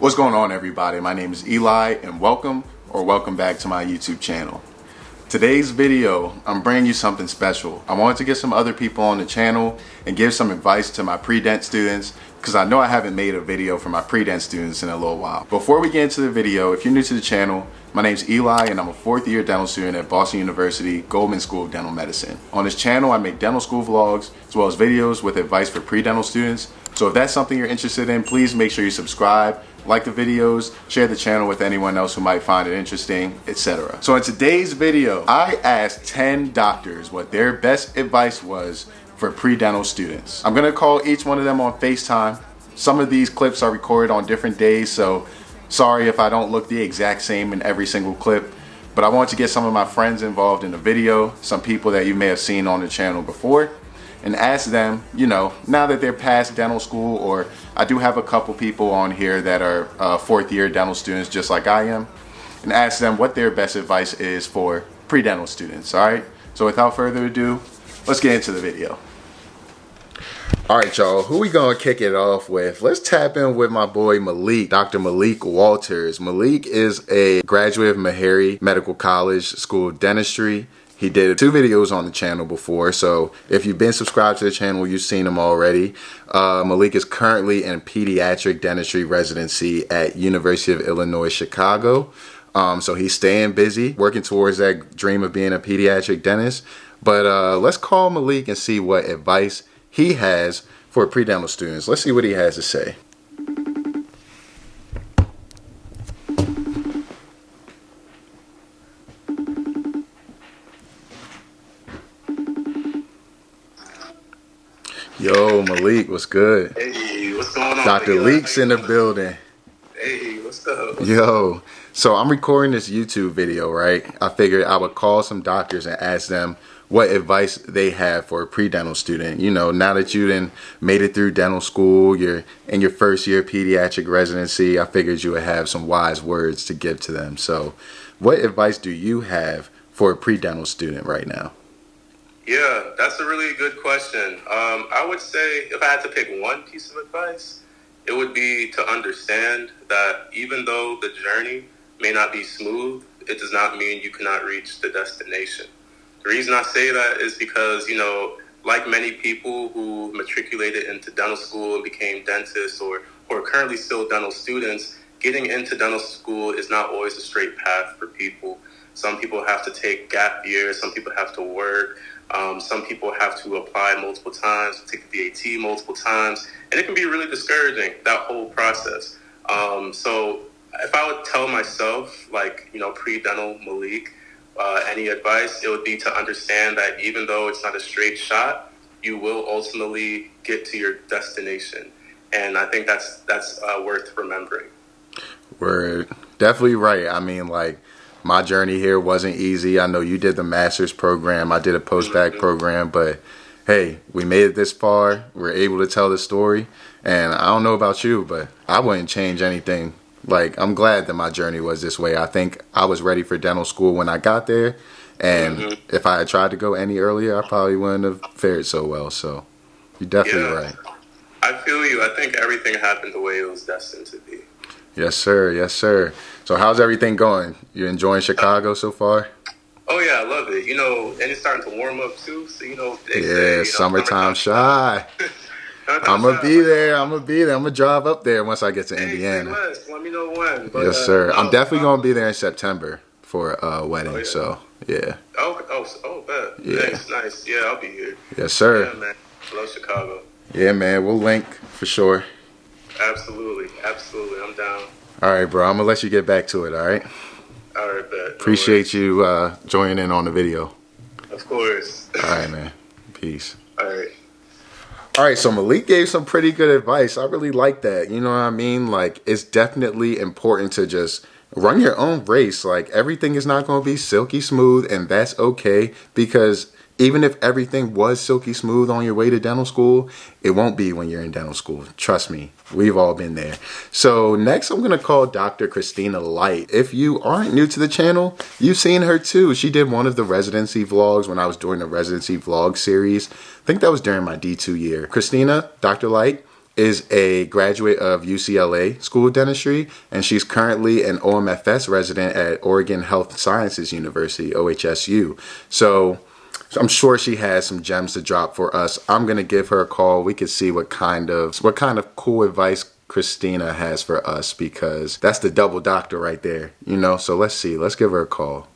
What's going on, everybody? My name is Eli and welcome back to my YouTube channel. Today's video, I'm bringing you something special. I wanted to get some other people on the channel and give some advice to my pre-dent students because I know I haven't made a video for my pre-dent students in a little while. Before we get into the video, if you're new to the channel, my name's Eli and I'm a 4th year dental student at Boston University, Goldman School of Dental Medicine. On this channel, I make dental school vlogs as well as videos with advice for pre-dental students. So if that's something you're interested in, please make sure you subscribe, like the videos, share the channel with anyone else who might find it interesting, etc. So in today's video, I asked 10 doctors what their best advice was for pre-dental students. I'm gonna call each one of them on FaceTime. Some of these clips are recorded on different days, so sorry if I don't look the exact same in every single clip, but I want to get some of my friends involved in the video, some people that you may have seen on the channel before, and ask them, you know, now that they're past dental school, or I do have a couple people on here that are 4th year dental students just like I am, and ask them what their best advice is for pre-dental students. All right, so without further ado, let's get into the video. All right, y'all, who we gonna kick it off with? Let's tap in with my boy Malik, Dr. Malik Walters. Malik is a graduate of Meharry Medical College School of Dentistry. He did 2 videos on the channel before, so if you've been subscribed to the channel, you've seen him already. Malik is currently in pediatric dentistry residency at University of Illinois, Chicago. So he's staying busy, working towards that dream of being a pediatric dentist. But let's call Malik and see what advice he has for pre-dental students. Let's see what he has to say. Yo, Malik, what's good? Hey, what's going on? Dr. Leek's in the building. Hey, what's up? Yo, so I'm recording this YouTube video, right? I figured I would call some doctors and ask them what advice they have for a pre-dental student. You know, now that you done made it through dental school, you're in your 1st year pediatric residency, I figured you would have some wise words to give to them. So what advice do you have for a pre-dental student right now? Yeah, that's a really good question. I would say if I had to pick one piece of advice, it would be to understand that even though the journey may not be smooth, it does not mean you cannot reach the destination. The reason I say that is because, you know, like many people who matriculated into dental school and became dentists or are currently still dental students, getting into dental school is not always a straight path for people. Some people have to take gap years, some people have to work. Some people have to apply multiple times, take the VAT multiple times, and it can be really discouraging, that whole process. So if I would tell myself, like, you know, pre-dental Malik, any advice, it would be to understand that even though it's not a straight shot, you will ultimately get to your destination. And I think that's worth remembering. We're definitely right. I mean, like, my journey here wasn't easy. I know you did the master's program. I did a post-bacc program, but hey, we made it this far. We're able to tell the story. And I don't know about you, but I wouldn't change anything. Like, I'm glad that my journey was this way. I think I was ready for dental school when I got there. And if I had tried to go any earlier, I probably wouldn't have fared so well. So you're definitely right. I feel you. I think everything happened the way it was destined to be. Yes, sir. Yes, sir. So how's everything going? You enjoying Chicago so far? Oh, yeah, I love it. You know, and it's starting to warm up, too. So, you know, they say, you know, summertime shy. I'm going to be there. I'm going to drive up there once I get to Indiana. Let me know when. But, yes, sir. I'm definitely going to be there in September for a wedding. Oh, yeah. So, yeah. Bet. Yeah. Nice. Yeah, I'll be here. Yes, sir. Yeah, man. I love Chicago. Yeah, man. We'll link for sure. Absolutely. I'm down. All right, bro. I'm going to let you get back to it, all right? All right, bet. Appreciate you joining in on the video. Of course. All right, man. Peace. All right. All right, so Malik gave some pretty good advice. I really like that. You know what I mean? Like, it's definitely important to just run your own race. Like, everything is not going to be silky smooth, and that's okay, because even if everything was silky smooth on your way to dental school, it won't be when you're in dental school. Trust me, we've all been there. So next I'm gonna call Dr. Christina Light. If you aren't new to the channel, you've seen her too. She did one of the residency vlogs when I was doing the residency vlog series. I think that was during my D2 year. Christina, Dr. Light, is a graduate of UCLA School of Dentistry, and she's currently an OMFS resident at Oregon Health Sciences University, OHSU. So I'm sure she has some gems to drop for us. I'm gonna give her a call. We could see what kind of cool advice Christina has for us, because that's the double doctor right there, you know. So let's see. Let's give her a call.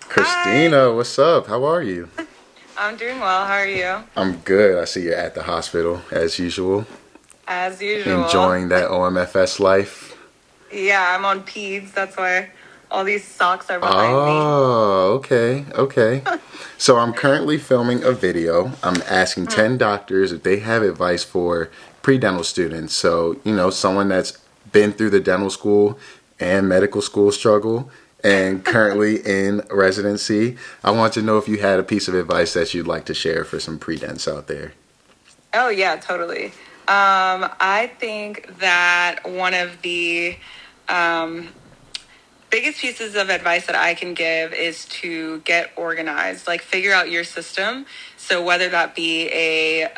Christina, Hi. what's up? How are you? I'm doing well. How are you? I'm good. I see you're at the hospital as usual. As usual. Enjoying that OMFS life. Yeah, I'm on peds. That's why all these socks are behind me. Oh, okay. So I'm currently filming a video. I'm asking 10 doctors if they have advice for pre-dental students. So, you know, someone that's been through the dental school and medical school struggle and currently in residency. I want to know if you had a piece of advice that you'd like to share for some pre-dents out there. Oh, yeah, totally. I think that one of the biggest pieces of advice that I can give is to get organized, like figure out your system. So whether that be a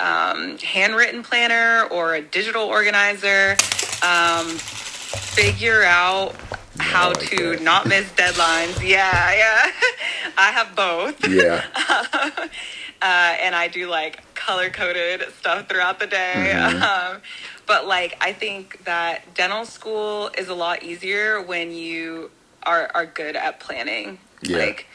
handwritten planner or a digital organizer, figure out how to not miss deadlines. Yeah. I have both. Yeah. And I do like color-coded stuff throughout the day. But like, I think that dental school is a lot easier when you are good at planning. Yeah. Like,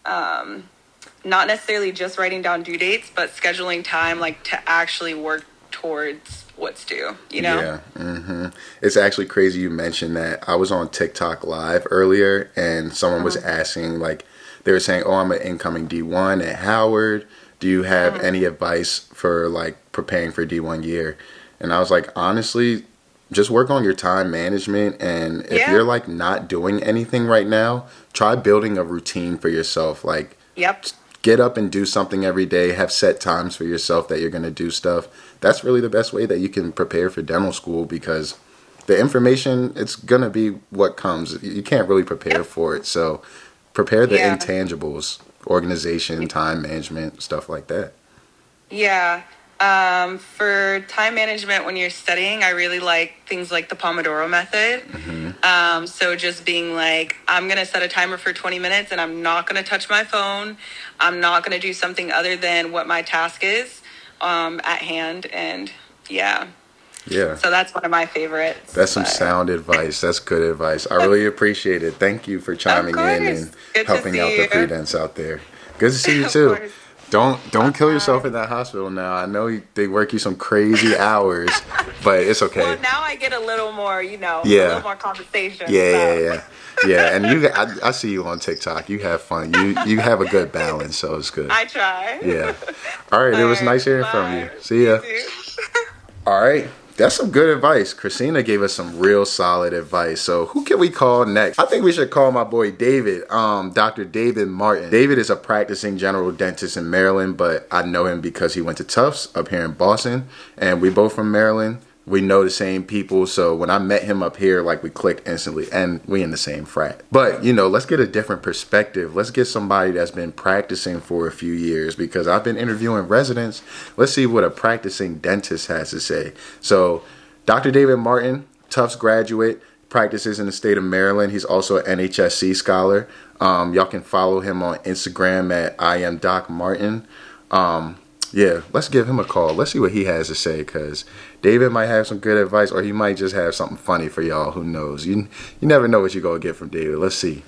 not necessarily just writing down due dates, but scheduling time, like, to actually work towards what's due, you know? Yeah. It's actually crazy you mentioned that. I was on TikTok live earlier, and someone was asking, like, they were saying, oh, I'm an incoming D1 at Howard. Do you have any advice for, like, preparing for D1 year? And I was like, honestly, just work on your time management. And if you're, like, not doing anything right now, try building a routine for yourself. Like, get up and do something every day. Have set times for yourself that you're going to do stuff. That's really the best way that you can prepare for dental school, because the information, it's going to be what comes. You can't really prepare for it. So prepare the intangibles, organization, time management, stuff like that. Yeah. For time management when you're studying, I really like things like the Pomodoro method. So just being like, I'm going to set a timer for 20 minutes and I'm not going to touch my phone. I'm not going to do something other than what my task is at hand. And yeah. So that's one of my favorites. That's some sound advice. That's good advice. I really appreciate it. Thank you for chiming in and helping out the pre-dents out there. Good to see you too. Don't kill yourself in that hospital now. I know they work you some crazy hours, but it's okay. Well, now I get a little more, you know, a little more conversation. Yeah. And I see you on TikTok. You have fun. You have a good balance, so it's good. I try. Yeah. All right. It was nice hearing from you. See ya. All right. That's some good advice. Christina gave us some real solid advice. So who can we call next? I think we should call my boy David, Dr. David Martin. David is a practicing general dentist in Maryland, but I know him because he went to Tufts up here in Boston, and we both from Maryland. We know the same people, so when I met him up here, like, we clicked instantly, and we in the same frat. But, you know, let's get a different perspective. Let's get somebody that's been practicing for a few years, because I've been interviewing residents. Let's see what a practicing dentist has to say. So, Dr. David Martin, Tufts graduate, practices in the state of Maryland. He's also an NHSC scholar. Y'all can follow him on Instagram at IamDocMartin. Yeah, let's give him a call. Let's see what he has to say, because David might have some good advice, or he might just have something funny for y'all. Who knows? You never know what you're going to get from David. Let's see.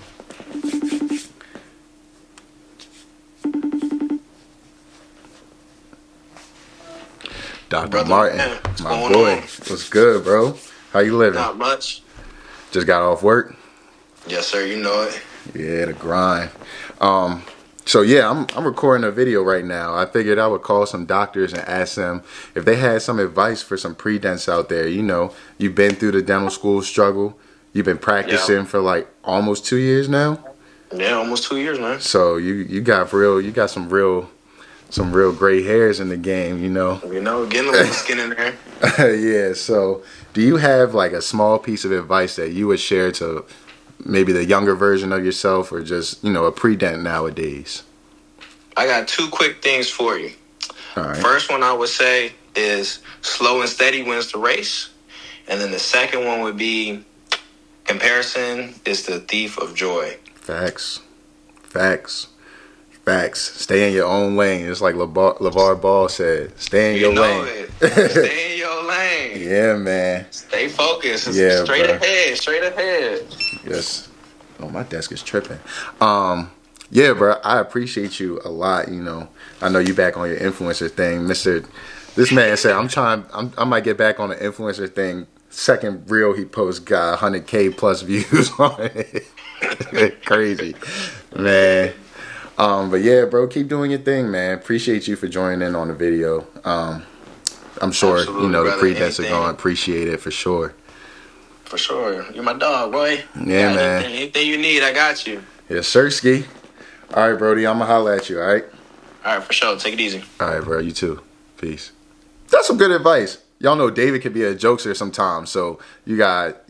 Dr. Martin, my boy. What's good, bro? How you living? Not much. Just got off work? Yes, sir. You know it. Yeah, the grind. So yeah, I'm recording a video right now. I figured I would call some doctors and ask them if they had some advice for some pre-dents out there. You know, you've been through the dental school struggle. You've been practicing for like almost 2 years now. Yeah, almost 2 years, man. So you got some real gray hairs in the game. You know. You know, getting a little skin in there. Yeah. So do you have like a small piece of advice that you would share to maybe the younger version of yourself, or just, a pre-dent nowadays? I got two quick things for you. All right. First one I would say is slow and steady wins the race. And then the second one would be comparison is the thief of joy. Facts. Stay in your own lane. It's like LeVar Ball said. Stay in your lane. Stay in your lane. Yeah, man. Stay focused. Yeah, straight bro. Straight ahead. Yes. Oh, my desk is tripping. Yeah, bro. I appreciate you a lot. I know you back on your influencer thing, Mister. This man said I might get back on the influencer thing. Second reel he posts got 100K plus views on it. Crazy, man. But yeah, bro, keep doing your thing, man. Appreciate you for joining in on the video. I'm sure Absolutely, the pre-dents are going to appreciate it for sure. For sure. You're my dog, boy. Yeah, man. Anything you need, I got you. Yes, sir, Ski. All right, Brody, I'm gonna holler at you. All right. All right, for sure. Take it easy. All right, bro. You too. Peace. That's some good advice. Y'all know David can be a jokester sometimes, so you got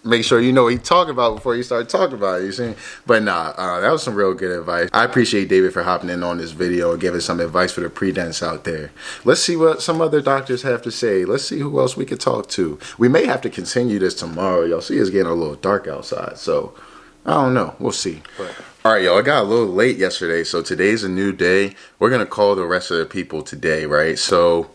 make sure you know what he's talking about before you start talking about it. You see? But that was some real good advice. I appreciate David for hopping in on this video and giving some advice for the pre-dents out there. Let's see what some other doctors have to say. Let's see who else we could talk to. We may have to continue this tomorrow. Y'all see it's getting a little dark outside, so I don't know. We'll see. All right, y'all. I got a little late yesterday, so today's a new day. We're gonna call the rest of the people today, right? So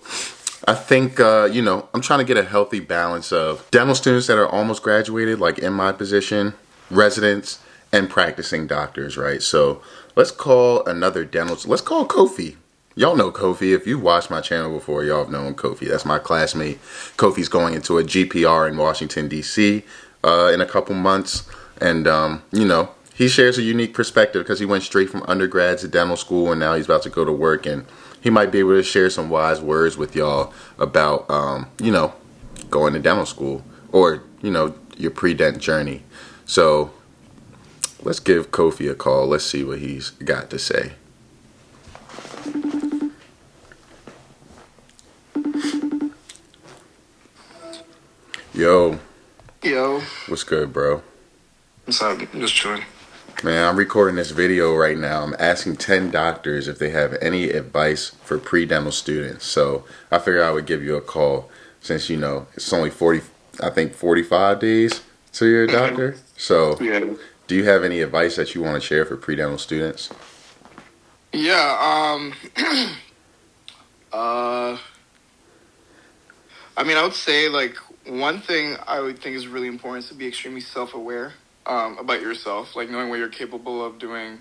I think, I'm trying to get a healthy balance of dental students that are almost graduated, like in my position, residents, and practicing doctors, right? So let's call let's call Kofi. Y'all know Kofi. If you watched my channel before, y'all have known Kofi. That's my classmate. Kofi's going into a GPR in Washington, D.C. In a couple months. And, he shares a unique perspective because he went straight from undergrad to dental school, and now he's about to go to work, and he might be able to share some wise words with y'all about, going to dental school or, your pre-dent journey. So let's give Kofi a call. Let's see what he's got to say. Yo. What's good, bro? What's up? I'm just chilling. Man, I'm recording this video right now. I'm asking 10 doctors if they have any advice for pre-dental students. So I figured I would give you a call since, it's only 45 days to your doctor. So Yeah. do you have any advice that you want to share for pre-dental students? Yeah. I would say, one thing I would think is really important is to be extremely self-aware about yourself, knowing what you're capable of doing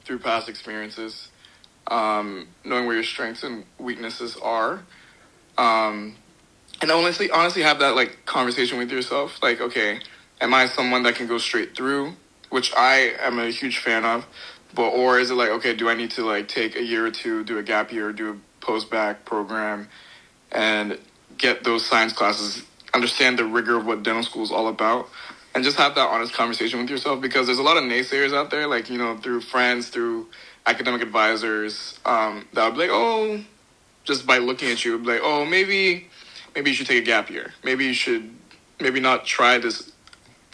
through past experiences, knowing where your strengths and weaknesses are, and honestly have that conversation with yourself. Okay, am I someone that can go straight through, which I am a huge fan of, or is it okay, do I need to take a year or two, do a gap year, do a post-bacc program, and get those science classes, understand the rigor of what dental school is all about, and just have that honest conversation with yourself, because there's a lot of naysayers out there, through friends, through academic advisors, that would be just by looking at you, would be maybe you should take a gap year. Maybe you should not try this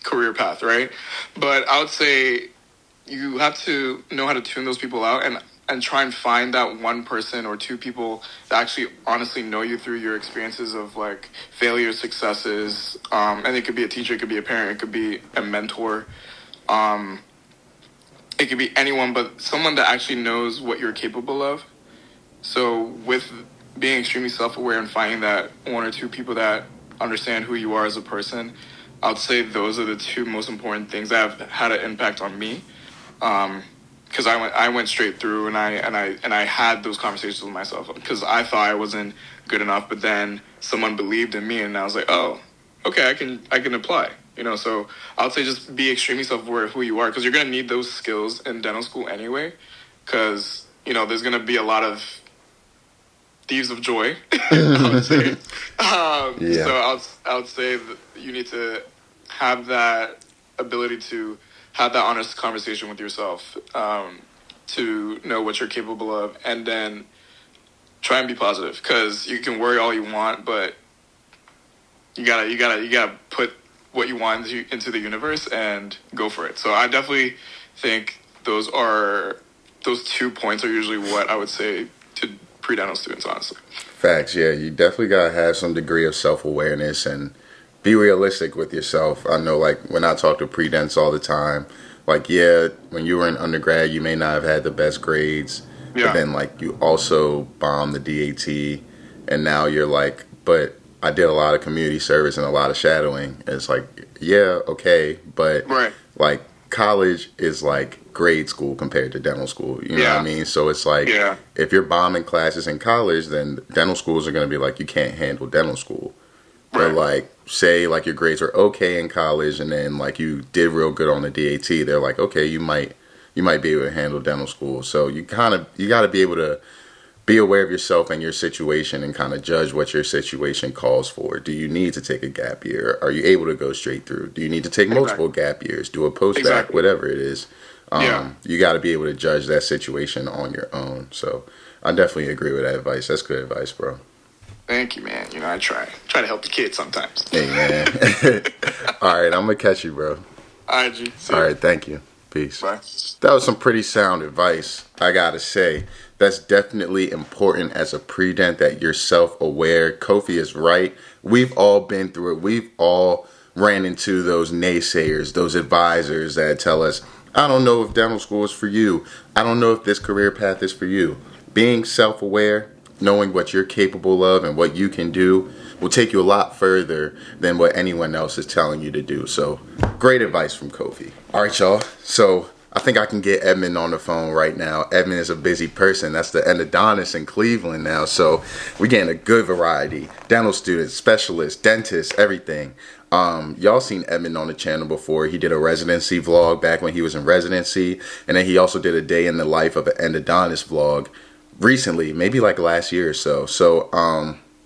career path, right? But I would say you have to know how to tune those people out and try and find that one person or two people that actually honestly know you through your experiences of failures, successes. And it could be a teacher, it could be a parent, it could be a mentor. It could be anyone, but someone that actually knows what you're capable of. So with being extremely self-aware and finding that one or two people that understand who you are as a person, I would say those are the two most important things that have had an impact on me. Because I went straight through and I had those conversations with myself because I thought I wasn't good enough, but then someone believed in me and I was like, oh, okay, I can apply. So I would say just be extremely self-aware of who you are, because you're gonna need those skills in dental school anyway. Because there's gonna be a lot of thieves of joy, I would say. Yeah. So I would say that you need to have that ability to have that honest conversation with yourself, to know what you're capable of, and then try and be positive, because you can worry all you want, but you gotta put what you want into the universe and go for it. So I definitely think those 2 points are usually what I would say to pre-dental students, honestly. Facts, yeah. You definitely got to have some degree of self-awareness and be realistic with yourself. I know, like, when I talk to pre-dents all the time, like, yeah, when you were in undergrad, you may not have had the best grades, but then, like, you also bombed the DAT, and now you're like, but I did a lot of community service and a lot of shadowing. And it's like, yeah, okay, but, like, college is like grade school compared to dental school. You know what I mean? So it's like, if you're bombing classes in college, then dental schools are going to be like, you can't handle dental school. But like, say like your grades are okay in college, and then like you did real good on the DAT, they're like, okay, you might be able to handle dental school. So you got to be able to be aware of yourself and your situation and kind of judge what your situation calls for. Do you need to take a gap year? Are you able to go straight through? Do you need to take multiple gap years? Do a post-bacc, whatever it is. You got to be able to judge that situation on your own. So I definitely agree with that advice. That's good advice, bro. Thank you, man. You know, I try to help the kids sometimes. Hey, man. All right, I'm going to catch you, bro. All right, G. All right, thank you. Peace. Bye. That was some pretty sound advice, I got to say. That's definitely important as a pre-dent, that you're self-aware. Kofi is right. We've all been through it. We've all ran into those naysayers, those advisors that tell us, I don't know if dental school is for you. I don't know if this career path is for you. Being self-aware, knowing what you're capable of and what you can do will take you a lot further than what anyone else is telling you to do. So, great advice from Kofi. All right, y'all. So, I think I can get Edmund on the phone right now. Edmund is a busy person. That's the endodontist in Cleveland now. So we're getting a good variety. Dental students, specialists, dentists, everything. Y'all seen Edmund on the channel before. He did a residency vlog back when he was in residency. And then he also did a day in the life of an endodontist vlog recently, maybe like last year or so. So,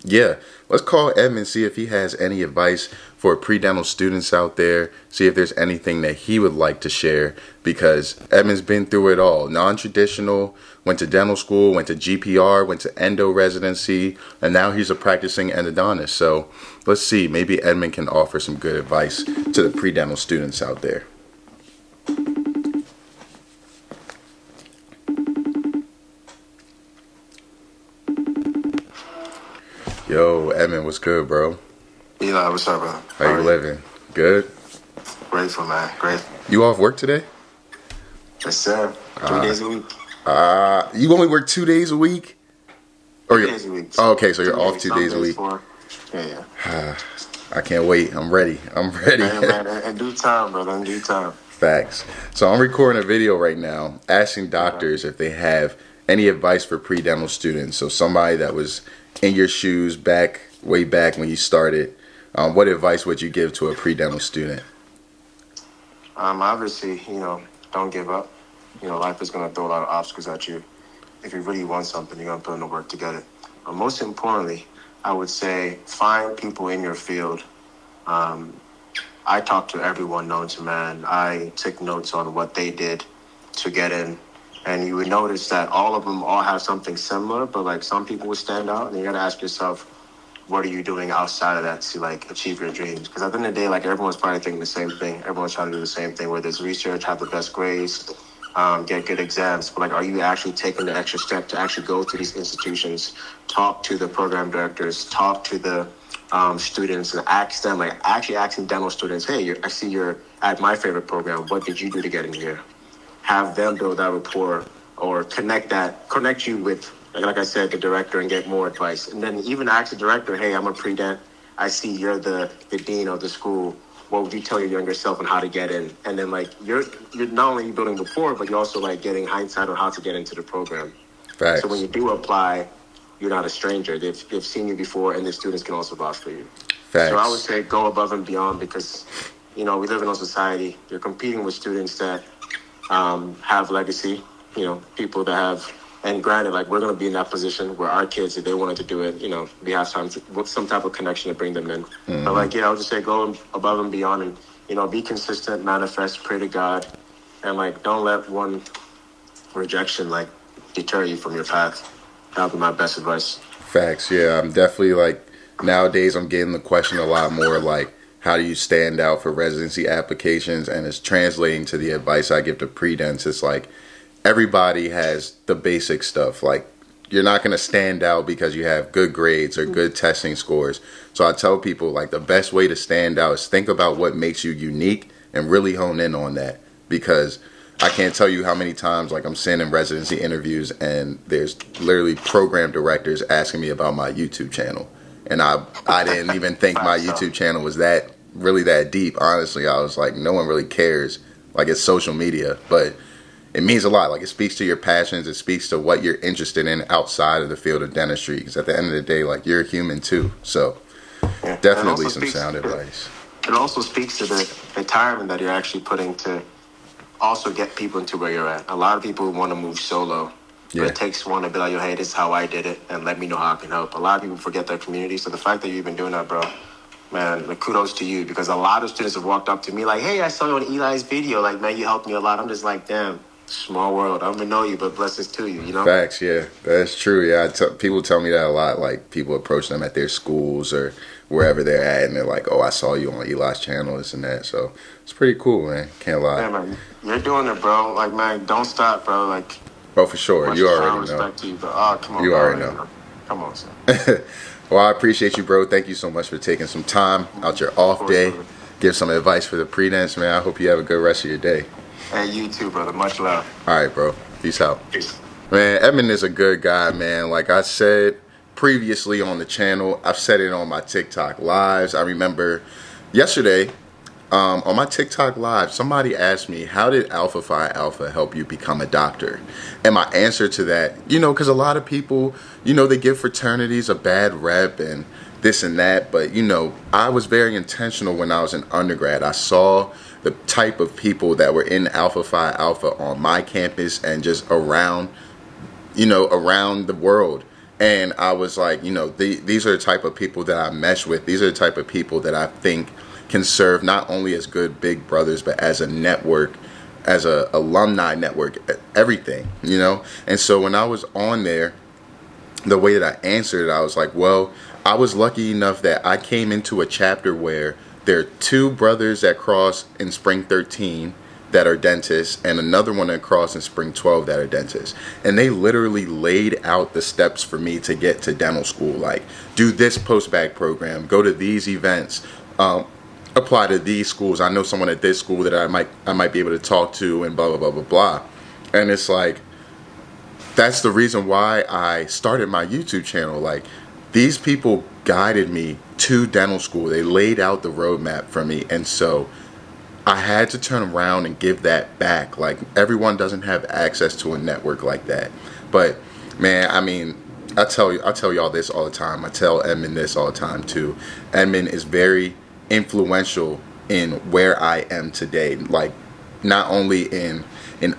yeah, let's call Edmund, see if he has any advice for pre-dental students out there, see if there's anything that he would like to share, because Edmund's been through it all. Non-traditional, went to dental school, went to GPR, went to endo residency, and now he's a practicing endodontist. So let's see, maybe Edmund can offer some good advice to the pre-dental students out there. Yo, Edmund, what's good, bro? Eli, what's up, bro? How you living? Good? Grateful, man. Grateful. You off work today? Yes, sir. 3 days a week. You only work 2 days a week? Or 3 days a week. Oh, okay, so you're off 2 days a week. Yeah. I can't wait. I'm ready. Man, in due time, brother. In due time. Facts. So I'm recording a video right now asking doctors if they have any advice for pre-dental students. So somebody that was in your shoes way back when you started, what advice would you give to a pre-dental student? Obviously, don't give up. Life is going to throw a lot of obstacles at you. If you really want something, you're going to put in the work to get it. But most importantly, I would say find people in your field. I talk to everyone known to man. I took notes on what they did to get in. And you would notice that all of them all have something similar, but like some people would stand out. And you got to ask yourself, what are you doing outside of that to like achieve your dreams? Because at the end of the day, like everyone's probably thinking the same thing. Everyone's trying to do the same thing, whether it's research, have the best grades, get good exams. But like, are you actually taking the extra step to actually go to these institutions, talk to the program directors, talk to the students, and ask them, like actually asking dental students, hey, I see you're at my favorite program. What did you do to get in here? Have them build that rapport or connect you with, like I said, the director, and get more advice. And then even ask the director, hey, I'm a pre-dent. I see you're the dean of the school. What would you tell your younger self on how to get in? And then like you're not only building rapport, but you're also like getting hindsight on how to get into the program. Facts. So when you do apply, you're not a stranger. They've seen you before, and the students can also vouch for you. Facts. So I would say go above and beyond, because we live in a society. You're competing with students that have legacy, people that have, and granted, like we're going to be in that position where our kids, if they wanted to do it, we have some type of connection to bring them in. Mm-hmm. But like, I would just say go above and beyond, and, be consistent, manifest, pray to God, and like, don't let one rejection like deter you from your path. That would be my best advice. Facts. Yeah, I'm definitely like, nowadays I'm getting the question a lot more like, how do you stand out for residency applications, and it's translating to the advice I give to pre-dents. It's like everybody has the basic stuff. Like, you're not going to stand out because you have good grades or good testing scores. So I tell people, like, the best way to stand out is think about what makes you unique and really hone in on that. Because I can't tell you how many times, like, I'm sitting in residency interviews and there's literally program directors asking me about my YouTube channel. And I didn't even think my YouTube channel was really that deep. Honestly, I was like, no one really cares. Like, it's social media, but it means a lot. Like, it speaks to your passions. It speaks to what you're interested in outside of the field of dentistry. Because at the end of the day, like, you're a human too. So definitely some sound advice. It also speaks to the time that you're actually putting to also get people into where you're at. A lot of people want to move solo. But it takes one to be like, yo, hey, this is how I did it, and let me know how I can help. A lot of people forget their community. So the fact that you've been doing that, bro, man, like, kudos to you. Because a lot of students have walked up to me like, hey, I saw you on Eli's video. Like, man, you helped me a lot. I'm just like, damn, small world. I don't even know you, but blessings to you, you know? Facts, yeah. That's true, yeah. People tell me that a lot. Like, people approach them at their schools or wherever they're at, and they're like, oh, I saw you on Eli's channel, this and that. So it's pretty cool, man. Can't lie. Yeah, man, you're doing it, bro. Like, man, don't stop, bro. Like, oh, for sure. You already know. Respect to you, but come on, you already know. Come on, son. Well, I appreciate you, bro. Thank you so much for taking some time out your off day. Give some advice for the pre-dents, man. I hope you have a good rest of your day. Hey, you too, brother. Much love. All right, bro. Peace out. Peace. Man, Edmund is a good guy, man. Like I said previously on the channel, I've said it on my TikTok lives. I remember yesterday, on my TikTok live, somebody asked me, how did Alpha Phi Alpha help you become a doctor? And my answer to that, you know, because a lot of people, you know, they give fraternities a bad rep and this and that. But, you know, I was very intentional when I was in undergrad. I saw the type of people that were in Alpha Phi Alpha on my campus and just around, you know, around the world. And I was like, you know, these are the type of people that I mesh with. These are the type of people that I think can serve not only as good big brothers, but as a network, as a alumni network, everything, you know. And so when I was on there, the way that I answered it, I was like, well, I was lucky enough that I came into a chapter where there are two brothers that cross in spring 13 that are dentists, and another one that crossed in spring 12 that are dentists. And they literally laid out the steps for me to get to dental school. Like, do this post-bacc program, go to these events, apply to these schools. I know someone at this school that I might be able to talk to, and blah blah blah blah blah. And it's like, that's the reason why I started my YouTube channel. Like, these people guided me to dental school. They laid out the roadmap for me, and so I had to turn around and give that back. Like, everyone doesn't have access to a network like that. But man, I mean, I tell y'all this all the time. I tell Edmund this all the time too. Edmund is very influential in where I am today. Like, not only in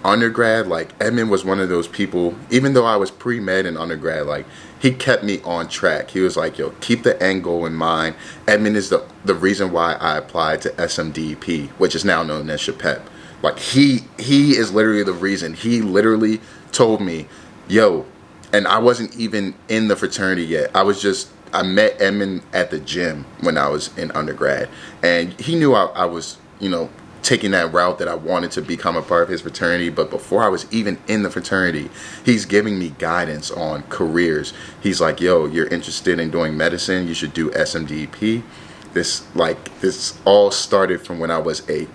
undergrad, like, Edmund was one of those people, even though I was pre-med in undergrad, like, he kept me on track. He was like, yo, keep the end goal in mind. Edmund is the reason why I applied to SMDP, which is now known as SHPEP. Like, he is literally the reason. He literally told me, yo, and I wasn't even in the fraternity yet. I met Edmund at the gym when I was in undergrad, and he knew I was, you know, taking that route, that I wanted to become a part of his fraternity. But before I was even in the fraternity, he's giving me guidance on careers. He's like, yo, you're interested in doing medicine, you should do SMDP. This all started from when I was a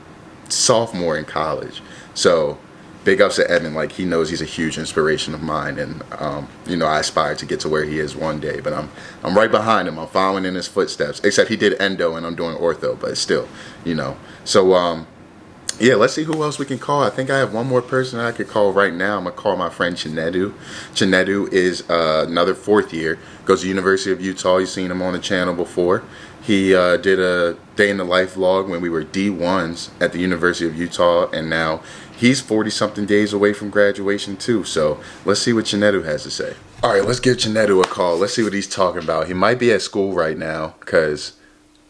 sophomore in college. So big ups to Edmund. Like, he knows he's a huge inspiration of mine, and you know, I aspire to get to where he is one day. But I'm right behind him. I'm following in his footsteps. Except he did endo, and I'm doing ortho. But still, you know. So yeah, let's see who else we can call. I think I have one more person I could call right now. I'm gonna call my friend Chinedu. Chinedu is another fourth year. Goes to University of Utah. You've seen him on the channel before. He did a day in the life vlog when we were D1s at the University of Utah, and now he's 40-something days away from graduation too. So let's see what Chinedu has to say. All right, let's give Chinedu a call. Let's see what he's talking about. He might be at school right now because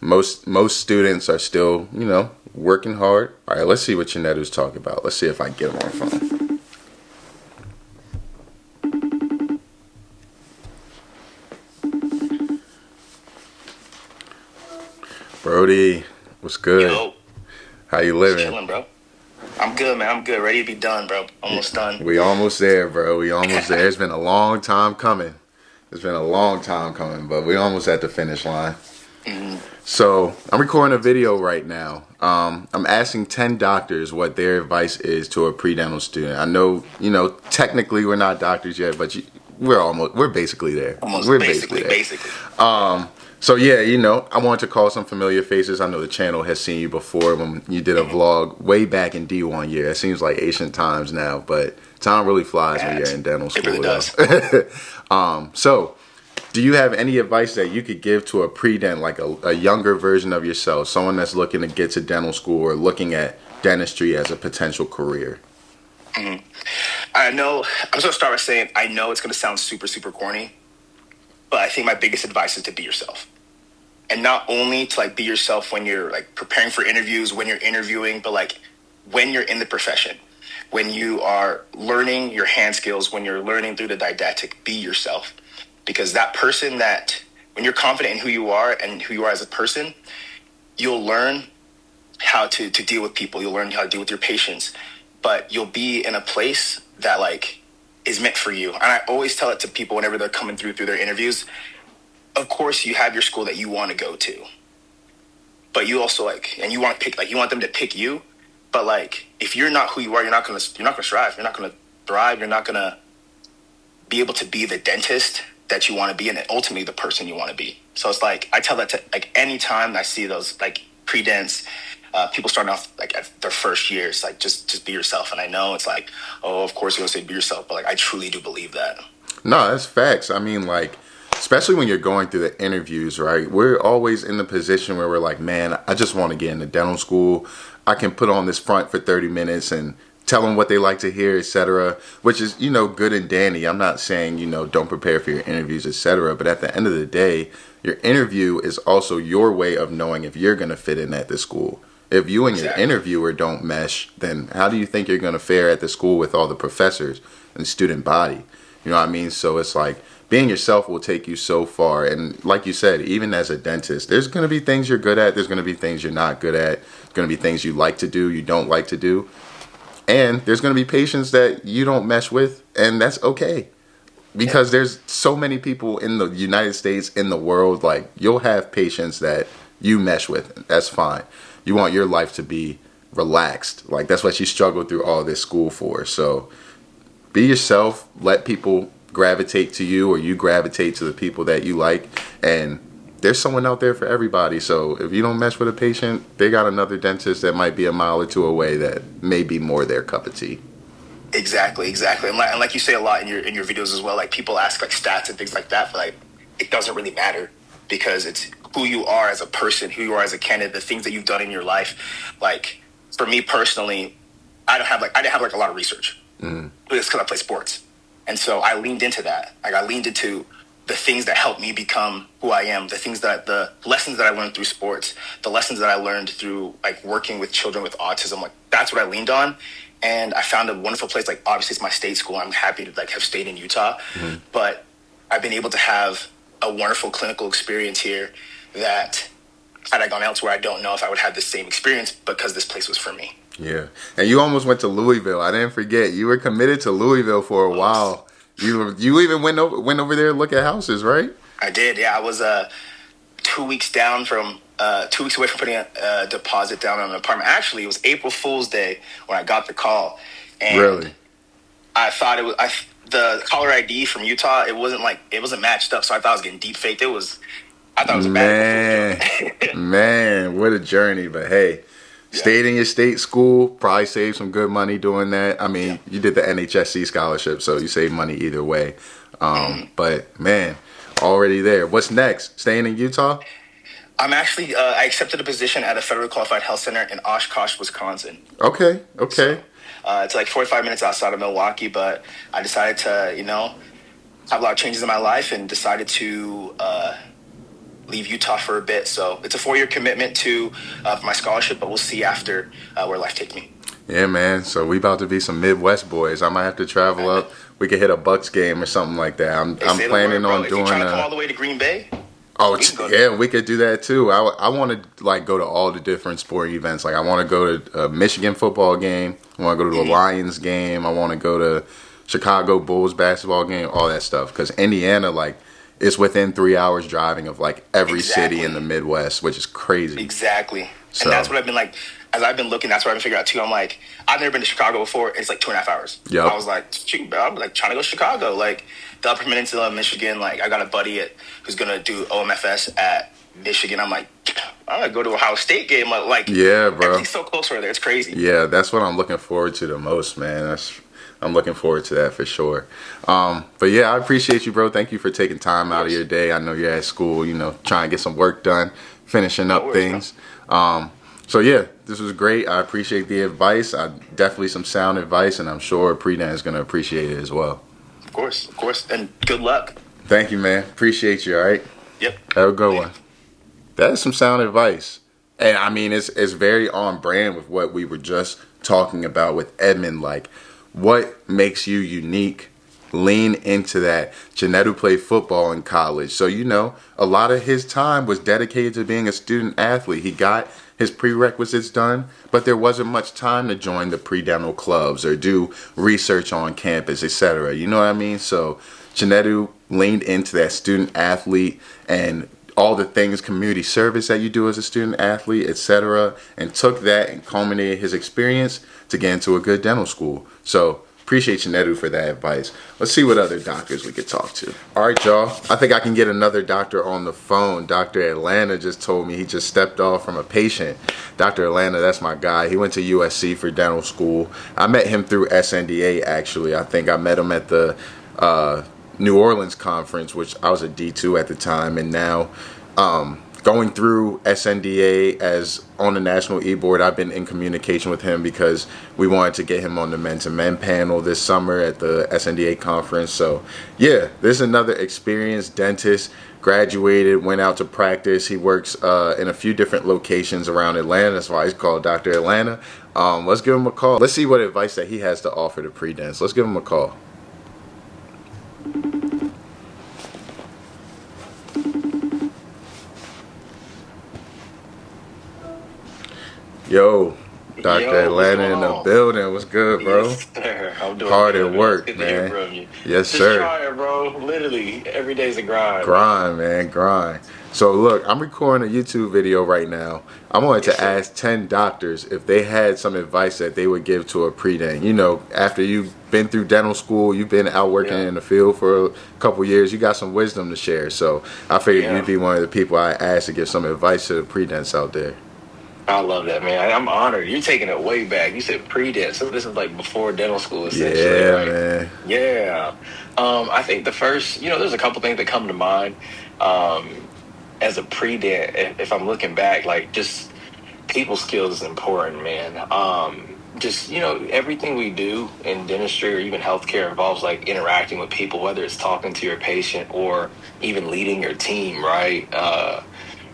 most students are still, you know, working hard. All right, let's see what Chinedu's talking about. Let's see if I can get him on the phone. Brody, What's good? Yo, How you just living? chilling, bro. I'm good, man. I'm good. Ready to be done, bro. Almost done. We almost there, bro. We almost there. It's been a long time coming. It's been a long time coming, but we almost at the finish line. So I'm recording a video right now. I'm asking 10 doctors what their advice is to a pre-dental student. I know, technically we're not doctors yet, but we're basically there. Almost We're basically. So yeah, I wanted to call some familiar faces. I know the channel has seen you before when you did a vlog way back in D1 year. It seems like ancient times now, but time really flies when you're in dental school. It really does. So do you have any advice that you could give to a pre-dent, like a younger version of yourself, someone that's looking to get to dental school or looking at dentistry as a potential career? I know. I'm just gonna start by saying I know it's gonna sound super, super corny, but I think my biggest advice is to be yourself, and not only to like be yourself when you're like preparing for interviews, when you're interviewing, but like when you're in the profession, when you are learning your hand skills, when you're learning through the didactic, be yourself. Because that person that, when you're confident in who you are and who you are as a person, you'll learn how to deal with people. You'll learn how to deal with your patients. But you'll be in a place that, like, is meant for you. And I always tell it to people whenever they're coming through their interviews. Of course, you have your school that you want to go to. But you also, and you want to pick, you want them to pick you. But, if you're not who you are, you're not going to strive. You're not going to thrive. You're not going to be able to be the dentist that you want to be and ultimately the person you want to be. So it's I tell that to anytime I see those pre-dents, people starting off at their first year, it's just be yourself. And I know it's oh, of course you're gonna say be yourself, but I truly do believe that. No, that's facts. I mean, especially when you're going through the interviews, right? We're always in the position where we're like, man, I just want to get into dental school. I can put on this front for 30 minutes and tell them what they like to hear, etc., which is, good and dandy. I'm not saying, don't prepare for your interviews, etc., but at the end of the day, your interview is also your way of knowing if you're going to fit in at the school. If you and your interviewer don't mesh, then how do you think you're going to fare at the school with all the professors and student body? You know what I mean? So it's being yourself will take you so far. And like you said, even as a dentist, there's going to be things you're good at. There's going to be things you're not good at. There's going to be things you like to do, you don't like to do. And there's going to be patients that you don't mesh with, and that's okay. Because there's so many people in the United States, in the world, you'll have patients that you mesh with. That's fine. You want your life to be relaxed. That's what you struggled through all this school for. So be yourself. Let people gravitate to you, or you gravitate to the people that you like. And there's someone out there for everybody. So if you don't mesh with a patient, they got another dentist that might be a mile or two away that may be more their cup of tea. Exactly. And like you say a lot in your videos as well, people ask stats and things like that, but it doesn't really matter because it's who you are as a person, who you are as a candidate, the things that you've done in your life. For me personally, I didn't have a lot of research. It's because I play sports. And so I leaned into that. I leaned into the things that helped me become who I am, the lessons that I learned through sports, the lessons that I learned through working with children with autism, that's what I leaned on. And I found a wonderful place. Obviously it's my state school. I'm happy to have stayed in Utah, but I've been able to have a wonderful clinical experience here that had I gone elsewhere, I don't know if I would have the same experience because this place was for me. Yeah. And you almost went to Louisville. I didn't forget. You were committed to Louisville for a while. You even went over there to look at houses, right? I did, yeah. I was 2 weeks down from 2 weeks away from putting a deposit down on an apartment. Actually, it was April Fool's Day when I got the call. And really? I thought it was the caller ID from Utah. It wasn't matched up, so I thought I was getting deep faked. I thought it was a bad man, what a journey! But hey. Yeah. Stayed in your state school, probably saved some good money doing that. I mean, you did the NHSC scholarship, so you saved money either way. But, man, already there. What's next? Staying in Utah? I'm actually, I accepted a position at a federally qualified health center in Oshkosh, Wisconsin. Okay. So, it's 45 minutes outside of Milwaukee, but I decided to, have a lot of changes in my life and decided to leave Utah for a bit. So it's a 4-year commitment to my scholarship, but we'll see after where life takes me. Yeah, man. So we about to be some Midwest boys. I might have to travel up. We could hit a Bucks game or something like that. I'm planning on doing. If you're trying to come all the way to Green Bay. Oh, yeah, we could do that too. I want to like go to all the different sporting events. Like I want to go to a Michigan football game. I want to go to a Lions game. I want to go to Chicago Bulls basketball game. All that stuff because Indiana, like, it's within 3 hours driving of like every city in the Midwest, which is crazy. Exactly. So, and that's what I've been like. As I've been looking, that's what I've been figuring out too. I'm like, I've never been to Chicago before. It's like 2.5 hours. Yep. I was like, shoot, bro, I'm like trying to go to Chicago. Like the Upper Peninsula of Michigan. Like I got a buddy who's gonna do OMFS at Michigan. I'm like, I'm gonna go to a Ohio State game. Like, yeah, bro. Everything's so close right there. It's crazy. Yeah, that's what I'm looking forward to the most, man. I'm looking forward to that for sure. But yeah, I appreciate you, bro. Thank you for taking time out of your day. I know you're at school, trying to get some work done, finishing up things. So yeah, this was great. I appreciate the advice. Definitely some sound advice, and I'm sure pre-dent is going to appreciate it as well. Of course. And good luck. Thank you, man. Appreciate you, all right? Yep. Have a good one. That is some sound advice. And I mean, it's very on brand with what we were just talking about with Edmund. Like, what makes you unique? Lean into that. Chinedu played football in college. So, a lot of his time was dedicated to being a student athlete. He got his prerequisites done, but there wasn't much time to join the pre-dental clubs or do research on campus, etc. You know what I mean? So Chinedu leaned into that student athlete and all the things, community service that you do as a student athlete, etc., and took that and culminated his experience to get into a good dental school. So appreciate Chinedu for that advice. Let's see what other doctors we could talk to. All right, y'all. I think I can get another doctor on the phone. Dr. Atlanta just told me he just stepped off from a patient. Dr. Atlanta, that's my guy. He went to USC for dental school. I met him through SNDA, actually. I think I met him at the New Orleans conference, which I was a D2 at the time, and now going through SNDA as on the national e-board, I've been in communication with him because we wanted to get him on the men to men panel this summer at the SNDA conference. So yeah, this is another experienced dentist, graduated, went out to practice. He works in a few different locations around Atlanta. That's why he's called Dr. Atlanta. Let's give him a call. Let's see what advice that he has to offer to pre-dents. Let's give him a call. Yo, Dr. Atlanta in the building. What's good, bro? Yes, sir. I'm doing hard good, at work, good man. To hear from you. Yes, Just sir. trying, bro. Literally, every day's a grind. Grind, man, grind. So look, I'm recording a YouTube video right now. I wanted to ask 10 doctors if they had some advice that they would give to a pre-dent. After you've been through dental school, you've been out working in the field for a couple years, you got some wisdom to share. So I figured you'd be one of the people I asked to give some advice to the pre-dents out there. I love that, man. I'm honored. You're taking it way back. You said pre-dent, so this is like before dental school, essentially. Yeah, right? man. Yeah. I think the first, there's a couple things that come to mind. As a pre-dent, if I'm looking back, like just people skills is important, man. Everything we do in dentistry or even healthcare involves like interacting with people, whether it's talking to your patient or even leading your team, right?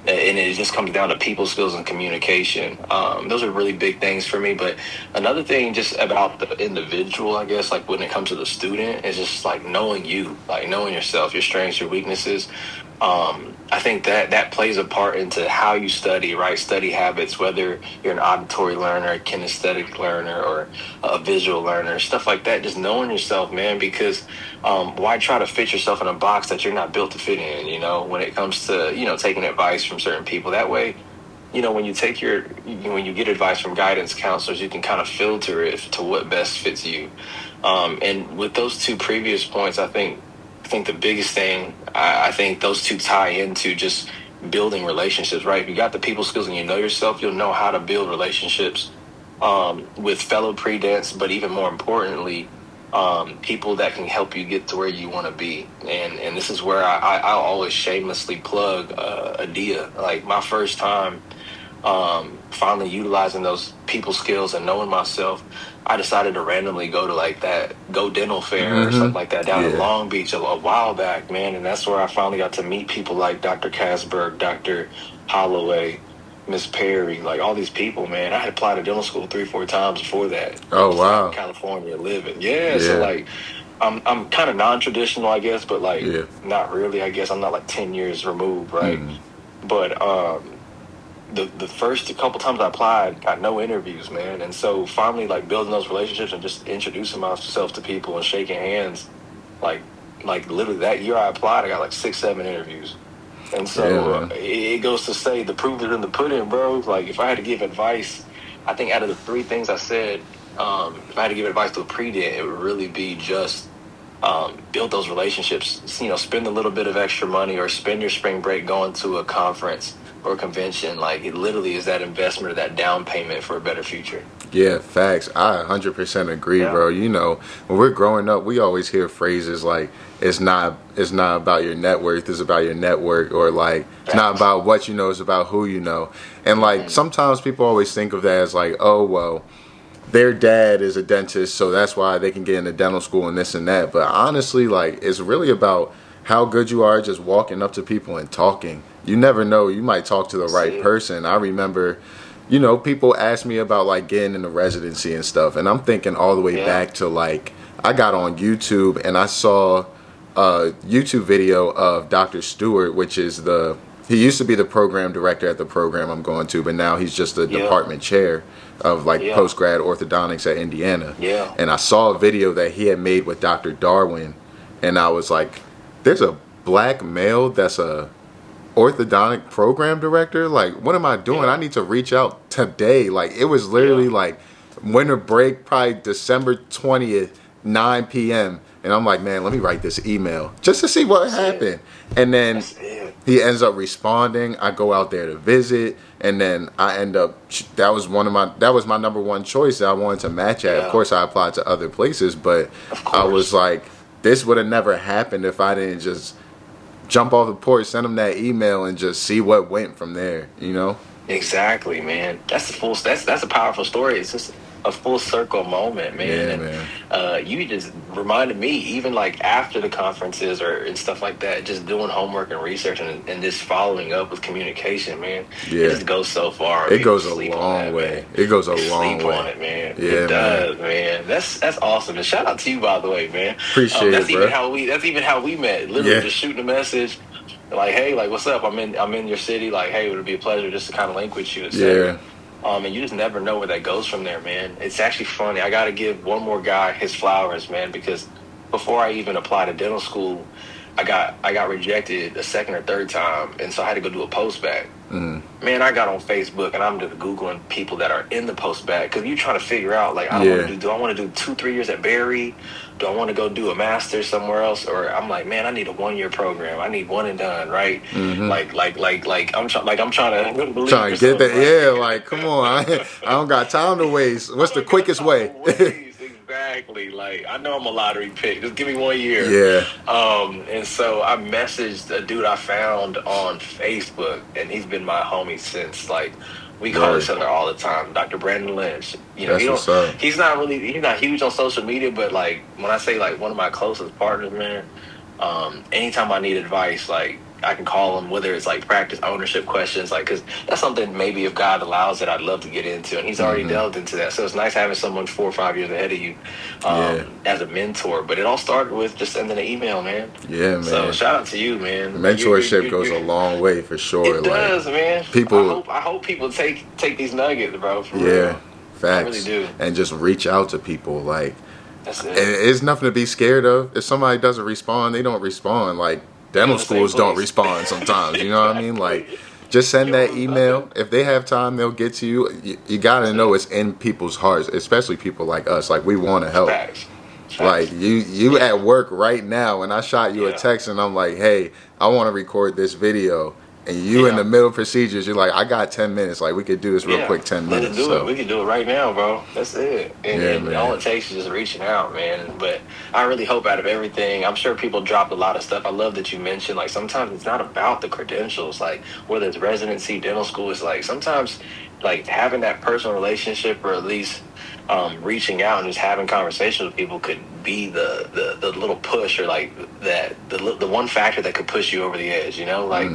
And it just comes down to people skills and communication. Those are really big things for me. But another thing just about the individual, I guess, like when it comes to the student, is just like knowing you, like knowing yourself, your strengths, your weaknesses. I think that plays a part into how you study, right? Study habits, whether you're an auditory learner, a kinesthetic learner, or a visual learner, stuff like that. Just knowing yourself, man, because why try to fit yourself in a box that you're not built to fit in, when it comes to, taking advice from certain people. That way, when you when you get advice from guidance counselors, you can kind of filter it to what best fits you. And with those two previous points, I think the biggest thing, I think those two tie into just building relationships, right? If you got the people skills and you know yourself, you'll know how to build relationships with fellow pre-dents, but even more importantly, people that can help you get to where you want to be. And this is where I'll always shamelessly plug Adia. Like my first time finally utilizing those people skills and knowing myself, I decided to randomly go to like that Go Dental Fair or something like that down in Long Beach a while back, man. And that's where I finally got to meet people like Dr. Casberg, Dr. Holloway, Miss Perry, like all these people, man. I had applied to dental school 3-4 times before that. Oh, wow. California living. Yeah. So like I'm kind of non-traditional, I guess, but like not really. I guess I'm not like 10 years removed, right? But the first couple times I applied, got no interviews, man. And so finally, like building those relationships and just introducing myself to people and shaking hands, like literally that year I applied, I got like 6-7 interviews. And so it goes to say the proof is in the pudding, bro. Like if I had to give advice, I think out of the 3 things I said, if I had to give advice to a pre-dent, it would really be just build those relationships. You know, spend a little bit of extra money or spend your spring break going to a conference or convention. Like it literally is that investment or that down payment for a better future. Yeah, facts. I 100% agree, bro. You know, when we're growing up, we always hear phrases like it's not about your net worth, it's about your network, or like it's not about what you know, it's about who you know. And like sometimes people always think of that as like, oh well, their dad is a dentist, so that's why they can get into dental school and this and that. But honestly, like it's really about how good you are just walking up to people and talking. You never know, you might talk to the right person. I remember, you know, people ask me about like getting into residency and stuff, and I'm thinking all the way back to like I got on YouTube and I saw a YouTube video of Dr. Stewart, which is he used to be the program director at the program I'm going to, but now he's just the department chair of like post-grad orthodontics at Indiana. And I saw a video that he had made with Dr. Darwin, and I was like, there's a black male that's a orthodontic program director? Like, what am I doing? I need to reach out today. Like, it was literally like winter break, probably December 20th, 9 p.m. And I'm like, man, let me write this email just to see what happened. And then he ends up responding. I go out there to visit, and then I end up, that was my number one choice that I wanted to match at. Of course, I applied to other places, but I was like, this would have never happened if I didn't just jump off the porch, send him that email, and just see what went from there, you know? Exactly, man. That's a powerful story. It's just a full circle moment, man. Yeah, and, man. You just reminded me, even like after the conferences and stuff like that, just doing homework and research and just following up with communication, man. Yeah. It just goes so far. It goes a long way. It goes a long way. Sleep on it, man. Yeah, it does, man. That's awesome. And shout out to you, by the way, man. Appreciate that's it, bro. That's even how we met. Literally just shooting a message. Like, hey, like, what's up? I'm in your city. Like, hey, it would be a pleasure just to kind of link with you, etc. And you just never know where that goes from there, man. It's actually funny. I got to give one more guy his flowers, man, because before I even applied to dental school, I got rejected a second or third time, and so I had to go do a post-bacc. Man, I got on Facebook and I'm just Googling people that are in the post-bacc, because you're trying to figure out, like, do I want to do 2-3 years at Barry? Do I want to go do a master's somewhere else? Or I'm like, man, I need a 1-year program. I need one and done, right? I'm trying to get that. Yeah, like, come on, I don't got time to waste. What's the quickest way? Exactly. Like, I know I'm a lottery pick. Just give me 1 year. And so I messaged a dude I found on Facebook, and he's been my homie since, like, we call each other all the time. Dr. Brandon Lynch. You know, he's not huge on social media, but like when I say like one of my closest partners, man, anytime I need advice, like I can call him, whether it's like practice ownership questions, like, because that's something maybe if God allows it, I'd love to get into, and he's already delved into that. So it's nice having someone 4 or 5 years ahead of you as a mentor. But it all started with just sending an email, man. Yeah, man. So shout out to you, man. Mentorship goes a long way for sure. It does, man. I hope people take these nuggets, bro. For real. Facts. I really do. And just reach out to people, like. That's it. It's nothing to be scared of. If somebody doesn't respond, they don't respond. Like, dental schools don't respond sometimes, you know what I mean? Like, just send that email. If they have time, they'll get to you. You gotta know it's in people's hearts, especially people like us. Like, we want to help. Facts. Like, you at work right now, and I shot you a text, and I'm like, hey, I want to record this video. And you in the middle of procedures, you're like, I got 10 minutes. Like, we could do this real quick, 10 minutes. Let's do it. We can do it right now, bro. That's it. And all it takes is just reaching out, man. But I really hope out of everything, I'm sure people dropped a lot of stuff. I love that you mentioned, like, sometimes it's not about the credentials. Like, whether it's residency, dental school, it's like sometimes, like, having that personal relationship, or at least reaching out and just having conversations with people could be the little push, or like that the one factor that could push you over the edge, you know, like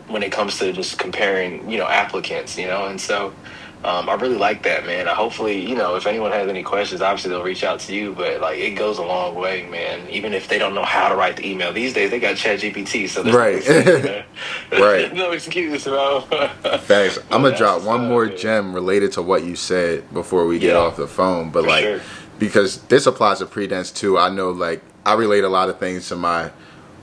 when it comes to just comparing, you know, applicants, you know. And so I really like that, man. Hopefully, you know, if anyone has any questions, obviously they'll reach out to you. But like, it goes a long way, man. Even if they don't know how to write the email these days, they got ChatGPT, so there's Right. no excuse, man. Right. No excuse, bro. Thanks. I'm gonna drop one more gem related to what you said before we get off the phone. But like, sure. because this applies to pre-dents too. I know, like, I relate a lot of things to my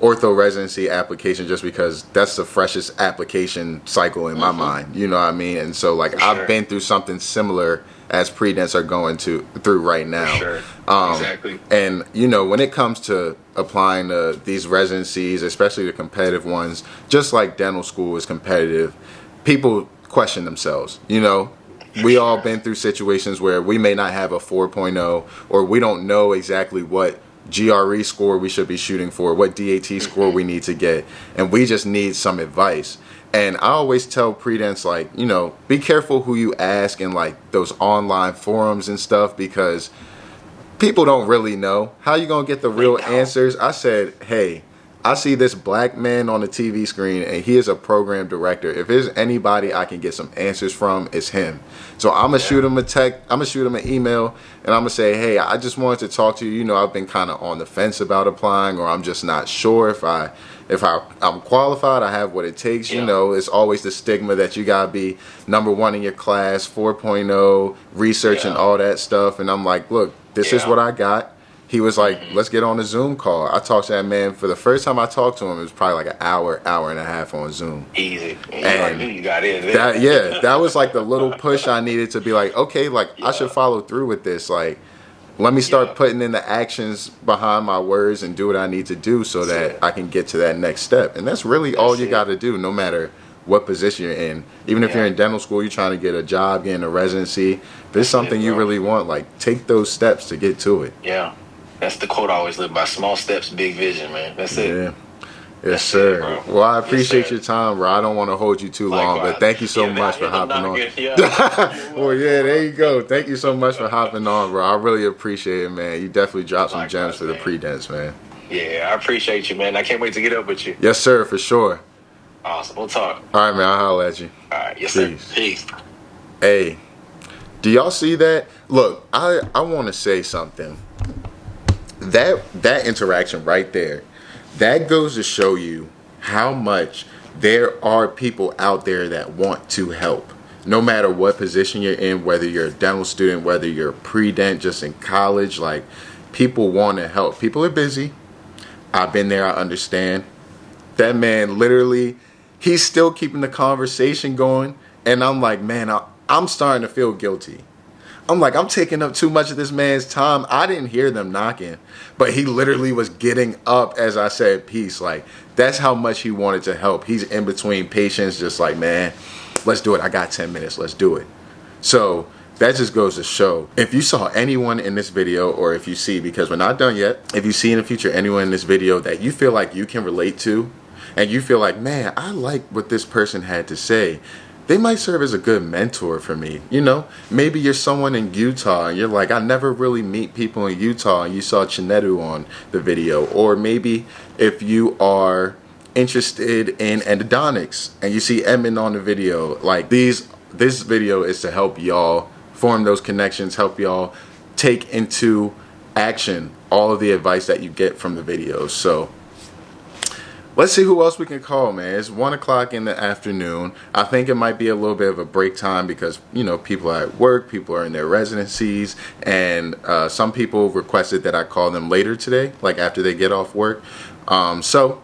ortho residency application just because that's the freshest application cycle in my mind, you know what I mean? And so like I've been through something similar as pre-dents are going through right now. Exactly. And you know, when it comes to applying to these residencies, especially the competitive ones, just like dental school is competitive, people question themselves, you know. We all been through situations where we may not have a 4.0 or we don't know exactly what GRE score we should be shooting for, what DAT score we need to get, and we just need some advice. And I always tell pre-dents, like, you know, be careful who you ask in like those online forums and stuff, because people don't really know. How you gonna get the real answers? I said, hey, I see this black man on the TV screen and he is a program director. If there's anybody I can get some answers from, it's him. So I'm gonna shoot him a text, I'm gonna shoot him an email, and I'm gonna say, hey, I just wanted to talk to you. You know, I've been kind of on the fence about applying, or I'm just not sure if I'm qualified, I have what it takes. You know, it's always the stigma that you gotta be #1 in your class, 4.0, research and all that stuff. And I'm like, look, this is what I got. He was like, let's get on a Zoom call. I talked to that man for the first time I talked to him. It was probably like an hour and a half on Zoom. Easy. And you got in there. That was like the little push I needed to be like, okay, like I should follow through with this. Like, let me start putting in the actions behind my words and do what I need to do so that I can get to that next step. And that's really all you got to do, no matter what position you're in. Even if you're in dental school, you're trying to get a job, getting a residency. If it's something you really want, like, take those steps to get to it. Yeah. That's the quote I always live by. Small steps, big vision, man. That's it. Yeah. Yes, sir. Well, I appreciate your time, bro. I don't want to hold you too long, but thank you so much for hopping on. Well, yeah, there you go. Thank you so much for hopping on, bro. I really appreciate it, man. You definitely dropped some gems for the pre-dents, man. Yeah, I appreciate you, man. I can't wait to get up with you. Yes, sir, for sure. Awesome. We'll talk. All right, man. I'll holler at you. All right. Yes, sir. Peace. Hey, do y'all see that? Look, I want to say something. That interaction right there, that goes to show you how much there are people out there that want to help. No matter what position you're in, whether you're a dental student, whether you're a pre-dent, just in college, like, people want to help. People are busy. I've been there, I understand. That man literally, he's still keeping the conversation going, and I'm like, man, I'm starting to feel guilty. I'm like, I'm taking up too much of this man's time. I didn't hear them knocking, but he literally was getting up as I said peace. Like, that's how much he wanted to help. He's in between patients, just like, man, let's do it. I got 10 minutes. Let's do it. So that just goes to show, if you saw anyone in this video, or if you see, because we're not done yet, if you see in the future anyone in this video that you feel like you can relate to, and you feel like, man, I like what this person had to say, they might serve as a good mentor for me. You know, maybe you're someone in Utah and you're like, I never really meet people in Utah, and you saw Chinedu on the video. Or maybe if you are interested in endodontics and you see Edmund on the video, like, this video is to help y'all form those connections, help y'all take into action all of the advice that you get from the videos. So let's see who else we can call, man. It's 1 o'clock in the afternoon. I think it might be a little bit of a break time because, you know, people are at work, people are in their residencies, and some people requested that I call them later today, like after they get off work. So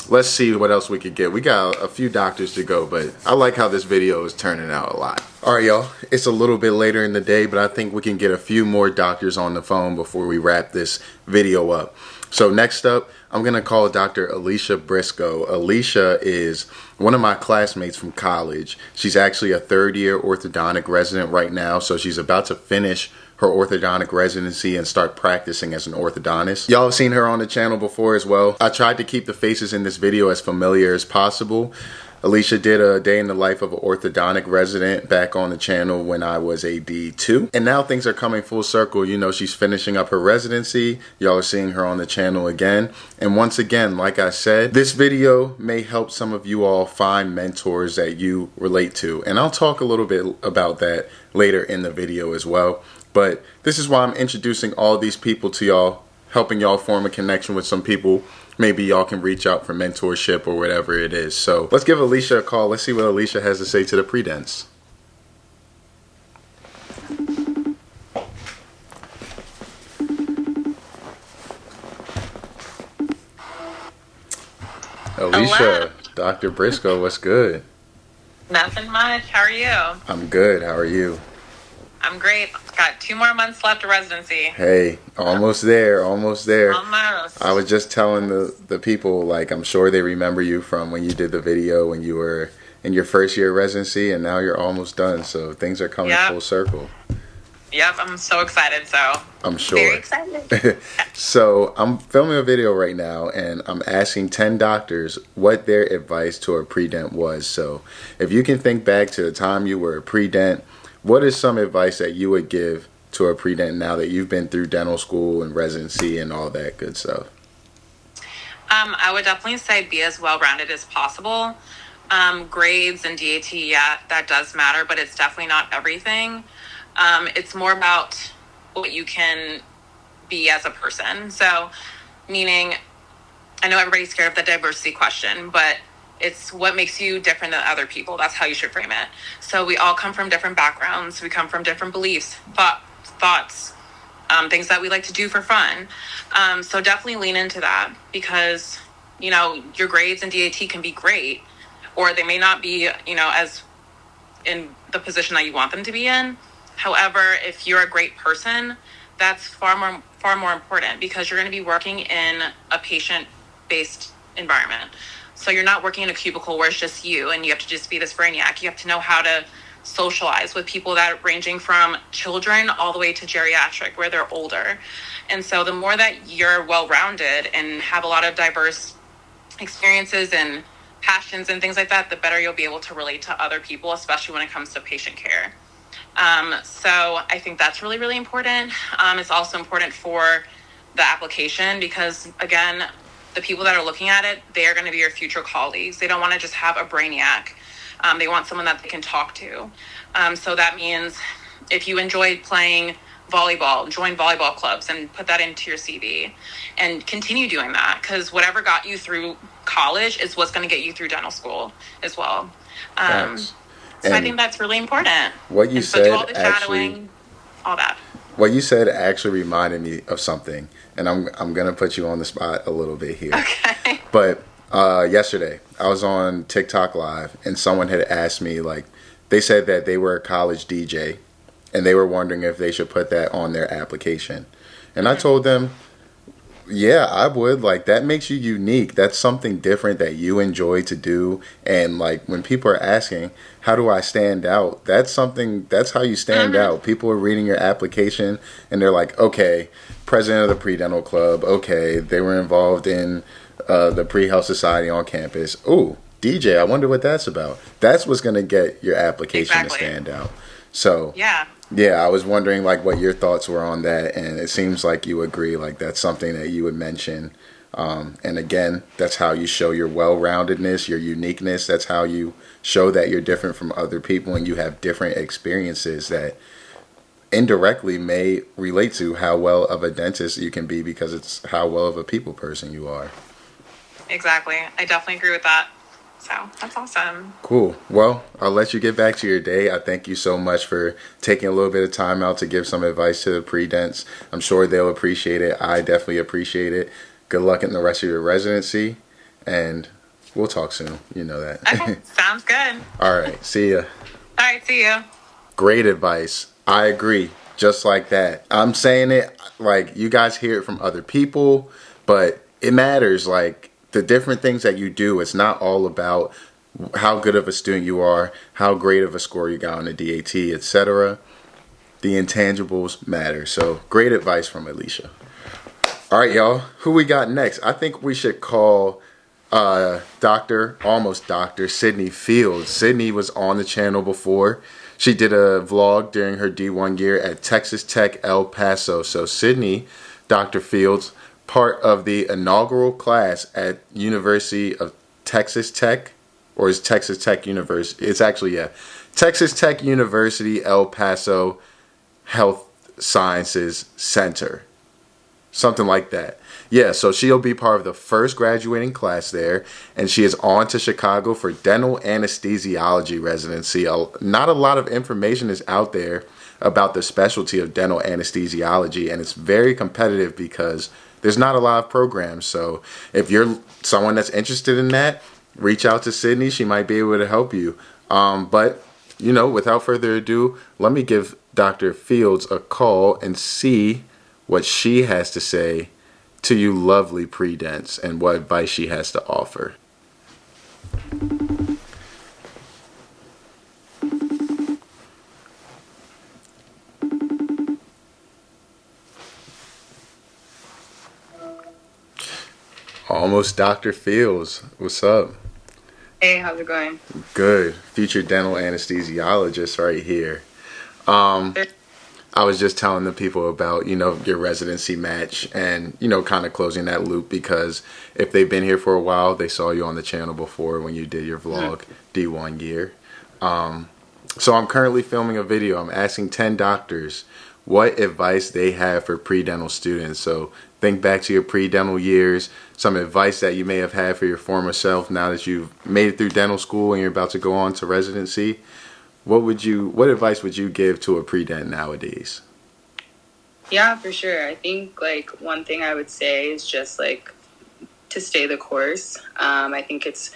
let's see what else we could get. We got a few doctors to go, but I like how this video is turning out a lot. All right, y'all. It's a little bit later in the day, but I think we can get a few more doctors on the phone before we wrap this video up. So next up, I'm going to call Dr. Alicia Briscoe. Alicia is one of my classmates from college. She's actually a third-year orthodontic resident right now, so she's about to finish her orthodontic residency and start practicing as an orthodontist. Y'all have seen her on the channel before as well. I tried to keep the faces in this video as familiar as possible. Alicia did a day in the life of an orthodontic resident back on the channel when I was a D2. And now things are coming full circle. You know, she's finishing up her residency. Y'all are seeing her on the channel again. And once again, like I said, this video may help some of you all find mentors that you relate to. And I'll talk a little bit about that later in the video as well. But this is why I'm introducing all these people to y'all, helping y'all form a connection with some people. Maybe y'all can reach out for mentorship or whatever it is. So let's give Alicia a call. Let's see what Alicia has to say to the pre-dents. Alicia, Hello. Dr. Briscoe, what's good? Nothing much. How are you? I'm good. How are you? I'm great. Got 2 more months left of residency. Hey, almost there, almost there. Almost. I was just telling the people, like, I'm sure they remember you from when you did the video when you were in your first year of residency, and now you're almost done. So things are coming full circle. Yep, I'm so excited. So I'm sure. Very excited. So I'm filming a video right now, and I'm asking 10 doctors what their advice to a pre-dent was. So if you can think back to the time you were a pre-dent, what is some advice that you would give to a pre-dent now that you've been through dental school and residency and all that good stuff? I would definitely say be as well-rounded as possible. Grades and DAT, yeah, that does matter, but it's definitely not everything. It's more about what you can be as a person. So, meaning, I know everybody's scared of the diversity question, but it's what makes you different than other people. That's how you should frame it. So we all come from different backgrounds. We come from different beliefs, thoughts, things that we like to do for fun. So definitely lean into that because, you know, your grades and DAT can be great, or they may not be, you know, as in the position that you want them to be in. However, if you're a great person, that's far more important because you're going to be working in a patient-based environment. So you're not working in a cubicle where it's just you and you have to just be this brainiac. You have to know how to socialize with people that are ranging from children all the way to geriatric where they're older. And so the more that you're well-rounded and have a lot of diverse experiences and passions and things like that, the better you'll be able to relate to other people, especially when it comes to patient care. So I think that's really, really important. It's also important for the application because, again, the people that are looking at it, they are going to be your future colleagues. They don't want to just have a brainiac. They want someone that they can talk to. So that means if you enjoyed playing volleyball, join volleyball clubs and put that into your CV and continue doing that because whatever got you through college is what's going to get you through dental school as well. So I think that's really important. What you said, do all the shadowing, all that. What you said actually reminded me of something, and I'm gonna put you on the spot a little bit here. Okay. But yesterday I was on TikTok Live, and someone had asked me, like, they said that they were a college DJ, and they were wondering if they should put that on their application, and I told them, yeah, I would. Like, that makes you unique. That's something different that you enjoy to do. And like when people are asking, how do I stand out? That's how you stand out. People are reading your application and they're like, okay, president of the pre-dental club. Okay, they were involved in the pre-health society on campus. Ooh, DJ, I wonder what that's about. That's what's going to get your application to stand out. So yeah, I was wondering like what your thoughts were on that, and it seems like you agree. Like that's something that you would mention. And again, that's how you show your well-roundedness, your uniqueness. That's how you show that you're different from other people and you have different experiences that indirectly may relate to how well of a dentist you can be because it's how well of a people person you are. Exactly. I definitely agree with that. So that's awesome. Cool. Well, I'll let you get back to your day. I thank you so much for taking a little bit of time out to give some advice to the pre-dents. I'm sure they'll appreciate it. I definitely appreciate it. Good luck in the rest of your residency, and we'll talk soon. You know that. Okay, sounds good. All right. See ya. All right, see you. Great advice. I agree. Just like that. I'm saying it like you guys hear it from other people, but it matters. Like, the different things that you do, it's not all about how good of a student you are, how great of a score you got on the DAT, etc. The intangibles matter. So great advice from Alicia. All right, y'all. Who we got next? I think we should call Dr. Sydney Fields. Sydney was on the channel before. She did a vlog during her D1 year at Texas Tech El Paso. So Sydney, Dr. Fields, part of the inaugural class at University of Texas Tech, or is Texas Tech University? It's actually, yeah, Texas Tech University El Paso Health Sciences Center. Something like that. Yeah, so she'll be part of the first graduating class there, and she is on to Chicago for dental anesthesiology residency. Not a lot of information is out there about the specialty of dental anesthesiology, and it's very competitive because there's not a lot of programs. So if you're someone that's interested in that, reach out to Sydney. She might be able to help you. But, without further ado, let me give Dr. Fields a call and see what she has to say to you lovely pre-dents and what advice she has to offer. Almost Dr. Fields. What's up? Hey, how's it going? Good. Future dental anesthesiologist right here. I was just telling the people about, your residency match and, kind of closing that loop, because if they've been here for a while, they saw you on the channel before when you did your vlog D1 year. So I'm currently filming a video. I'm asking 10 doctors what advice they have for pre-dental students. So think back to your pre-dental years, some advice that you may have had for your former self now that you've made it through dental school and you're about to go on to residency. What advice would you give to a pre-dent nowadays? Yeah, for sure. I think one thing I would say is just to stay the course. I think it's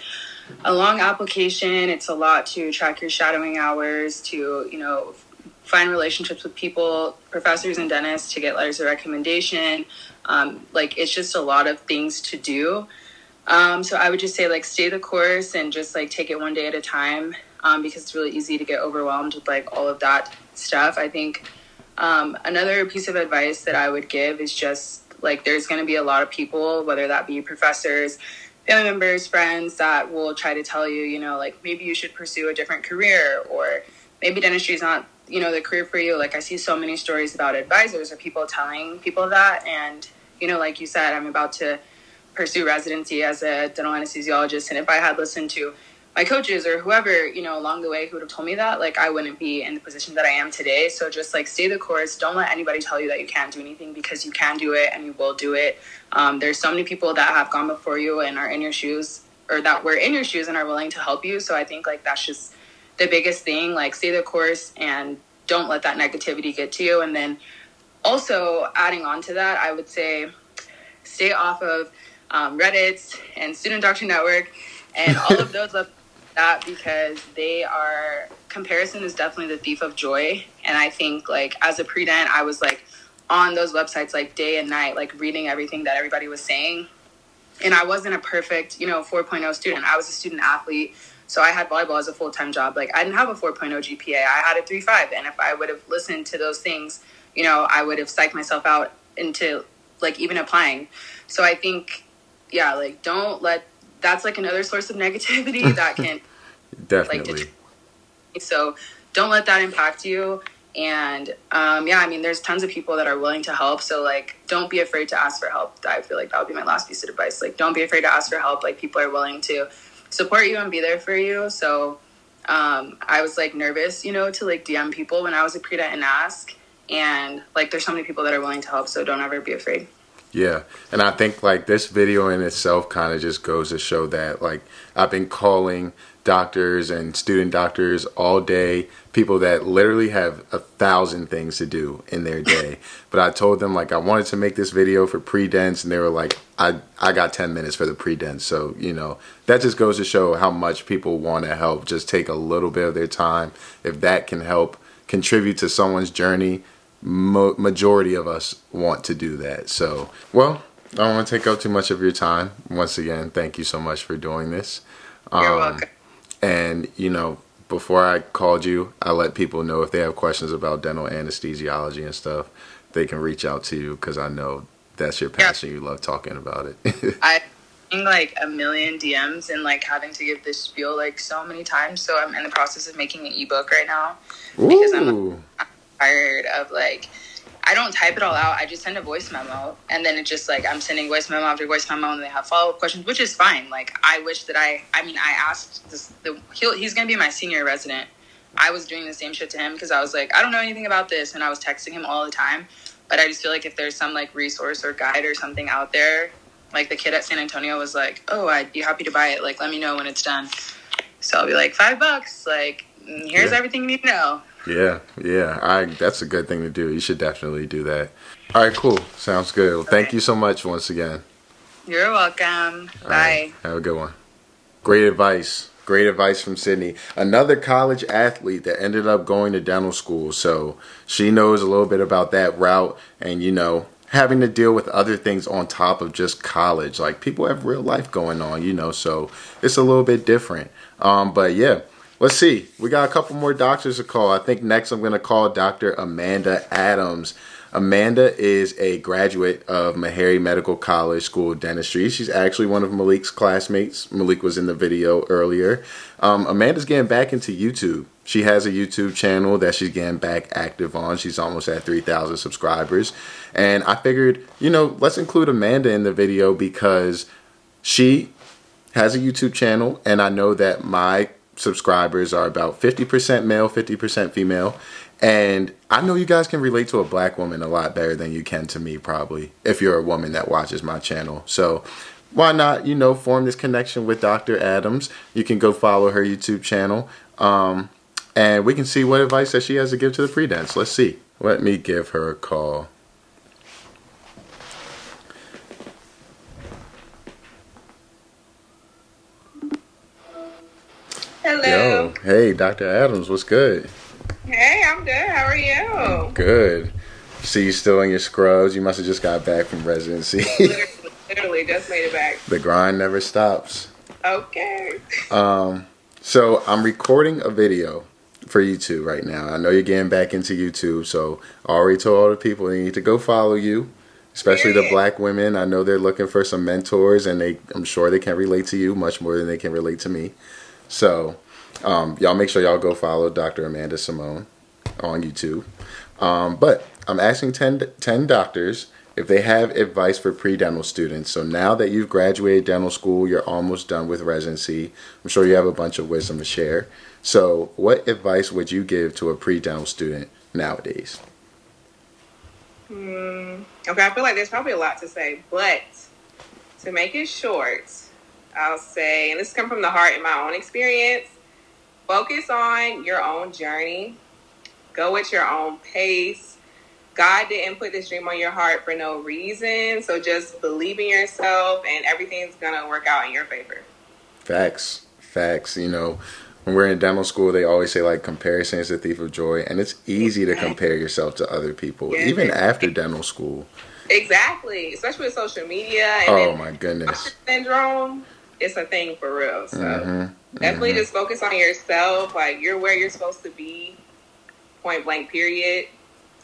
a long application. It's a lot to track your shadowing hours, to, find relationships with people, professors and dentists, to get letters of recommendation. It's just a lot of things to do. So I would just say stay the course and just take it one day at a time. Because it's really easy to get overwhelmed with all of that stuff. I think another piece of advice that I would give is just there's going to be a lot of people, whether that be professors, family members, friends, that will try to tell you, maybe you should pursue a different career, or maybe dentistry is not, the career for you. I see so many stories about advisors or people telling people that. And, like you said, I'm about to pursue residency as a dental anesthesiologist. And if I had listened to my coaches or whoever, along the way who would have told me that, I wouldn't be in the position that I am today. So just stay the course. Don't let anybody tell you that you can't do anything, because you can do it and you will do it. There's so many people that have gone before you and are in your shoes, or that were in your shoes and are willing to help you. So I think that's just the biggest thing. Stay the course and don't let that negativity get to you. And then also adding on to that, I would say stay off of Reddit and Student Doctor Network and all of those because comparison is definitely the thief of joy. And I think as a pre-dent, I was on those websites day and night, reading everything that everybody was saying. And I wasn't a perfect, 4.0 student. I was a student athlete. So I had volleyball as a full-time job. I didn't have a 4.0 GPA. I had a 3.5. And if I would have listened to those things, I would have psyched myself out into even applying. So I think, don't let, that's another source of negativity that can definitely. So don't let that impact you. And there's tons of people that are willing to help. So don't be afraid to ask for help. I feel that would be my last piece of advice. Don't be afraid to ask for help. People are willing to support you and be there for you. So I was nervous, to DM people when I was a pre-dent and ask. And there's so many people that are willing to help. So don't ever be afraid. Yeah, and I think this video in itself kind of just goes to show that I've been calling doctors and student doctors all day, people that literally have 1,000 things to do in their day. But I told them I wanted to make this video for pre-dents, and they were I got 10 minutes for the pre-dents. So, that just goes to show how much people want to help. Just take a little bit of their time. If that can help contribute to someone's journey, majority of us want to do that. So, well, I don't want to take up too much of your time. Once again, thank you so much for doing this. You're welcome. And, before I called you, I let people know if they have questions about dental anesthesiology and stuff, they can reach out to you, because I know that's your passion. You love talking about it. like a million DMs and like having to give this spiel like so many times. So I'm in the process of making an ebook right now because I'm tired of like, I don't type it all out. I just send a voice memo, and then it's just like I'm sending voice memo after voice memo, and they have follow-up questions, which is fine. Like, I wish that I asked this. He's gonna be my senior resident. I was doing the same shit to him because I was like, I don't know anything about this, and I was texting him all the time. But I just feel like if there's some like resource or guide or something out there, like the kid at San Antonio was like, oh, I'd be happy to buy it. Like, let me know when it's done. So I'll be like, $5. Like, here's everything you need to know. Yeah. That's a good thing to do. You should definitely do that. All right, cool. Sounds good. Well, thank you so much once again. You're welcome. Bye. Right. Have a good one. Great advice. Great advice from Sydney. Another college athlete that ended up going to dental school. So she knows a little bit about that route and, you know, having to deal with other things on top of just college. Like, people have real life going on, you know, so it's a little bit different. But yeah. Let's see. We got a couple more doctors to call. I think next I'm going to call Dr. Amanda Adams. Amanda is a graduate of Meharry Medical College School of Dentistry. She's actually one of Malik's classmates. Malik was in the video earlier. Amanda's getting back into YouTube. She has a YouTube channel that she's getting back active on. She's almost at 3,000 subscribers. And I figured, you know, let's include Amanda in the video because she has a YouTube channel, and I know that my subscribers are about 50% male, 50% female, and I know you guys can relate to a black woman a lot better than you can to me, probably, if you're a woman that watches my channel. So why not, you know, form this connection with Dr. Adams? You can go follow her YouTube channel, and we can see what advice that she has to give to the pre-dents. Let's see. Let me give her a call. Hello. Yo, hey, Dr. Adams, what's good? Hey, I'm good. How are you? Good. See you still in your scrubs. You must have just got back from residency. literally just made it back. The grind never stops. Okay. So I'm recording a video for YouTube right now. I know you're getting back into YouTube, so I already told all the people they need to go follow you, especially the black women. I know they're looking for some mentors, and I'm sure they can relate to you much more than they can relate to me. So y'all make sure y'all go follow Dr. Amanda Simone on YouTube. But I'm asking 10 doctors if they have advice for pre-dental students. So now that you've graduated dental school, you're almost done with residency. I'm sure you have a bunch of wisdom to share. So what advice would you give to a pre-dental student nowadays? Okay, I feel like there's probably a lot to say, but to make it short, I'll say, and this comes from the heart in my own experience, focus on your own journey. Go at your own pace. God didn't put this dream on your heart for no reason. So just believe in yourself and everything's going to work out in your favor. Facts. You know, when we're in dental school, they always say, like, comparison is the thief of joy. And it's easy to compare yourself to other people, even after dental school. Exactly. Especially with social media. And oh, my goodness. Syndrome. It's a thing for real. So definitely just focus on yourself. Like, you're where you're supposed to be. Point blank, period.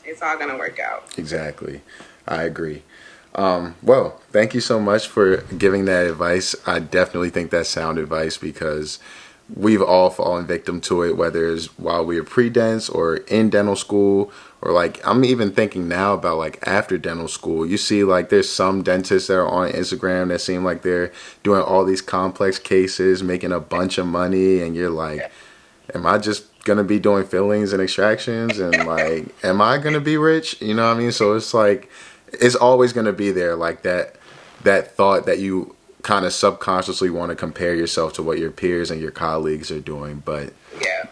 It's all going to work out. Exactly. I agree. Well, thank you so much for giving that advice. I definitely think that's sound advice because we've all fallen victim to it, whether it's while we were pre-dents or in dental school, or like I'm even thinking now about like after dental school. You see like there's some dentists that are on Instagram that seem like they're doing all these complex cases, making a bunch of money, and you're like, am I just gonna be doing fillings and extractions, and like am I gonna be rich? You know what I mean? So it's like it's always gonna be there, like that thought that you kind of subconsciously want to compare yourself to what your peers and your colleagues are doing, but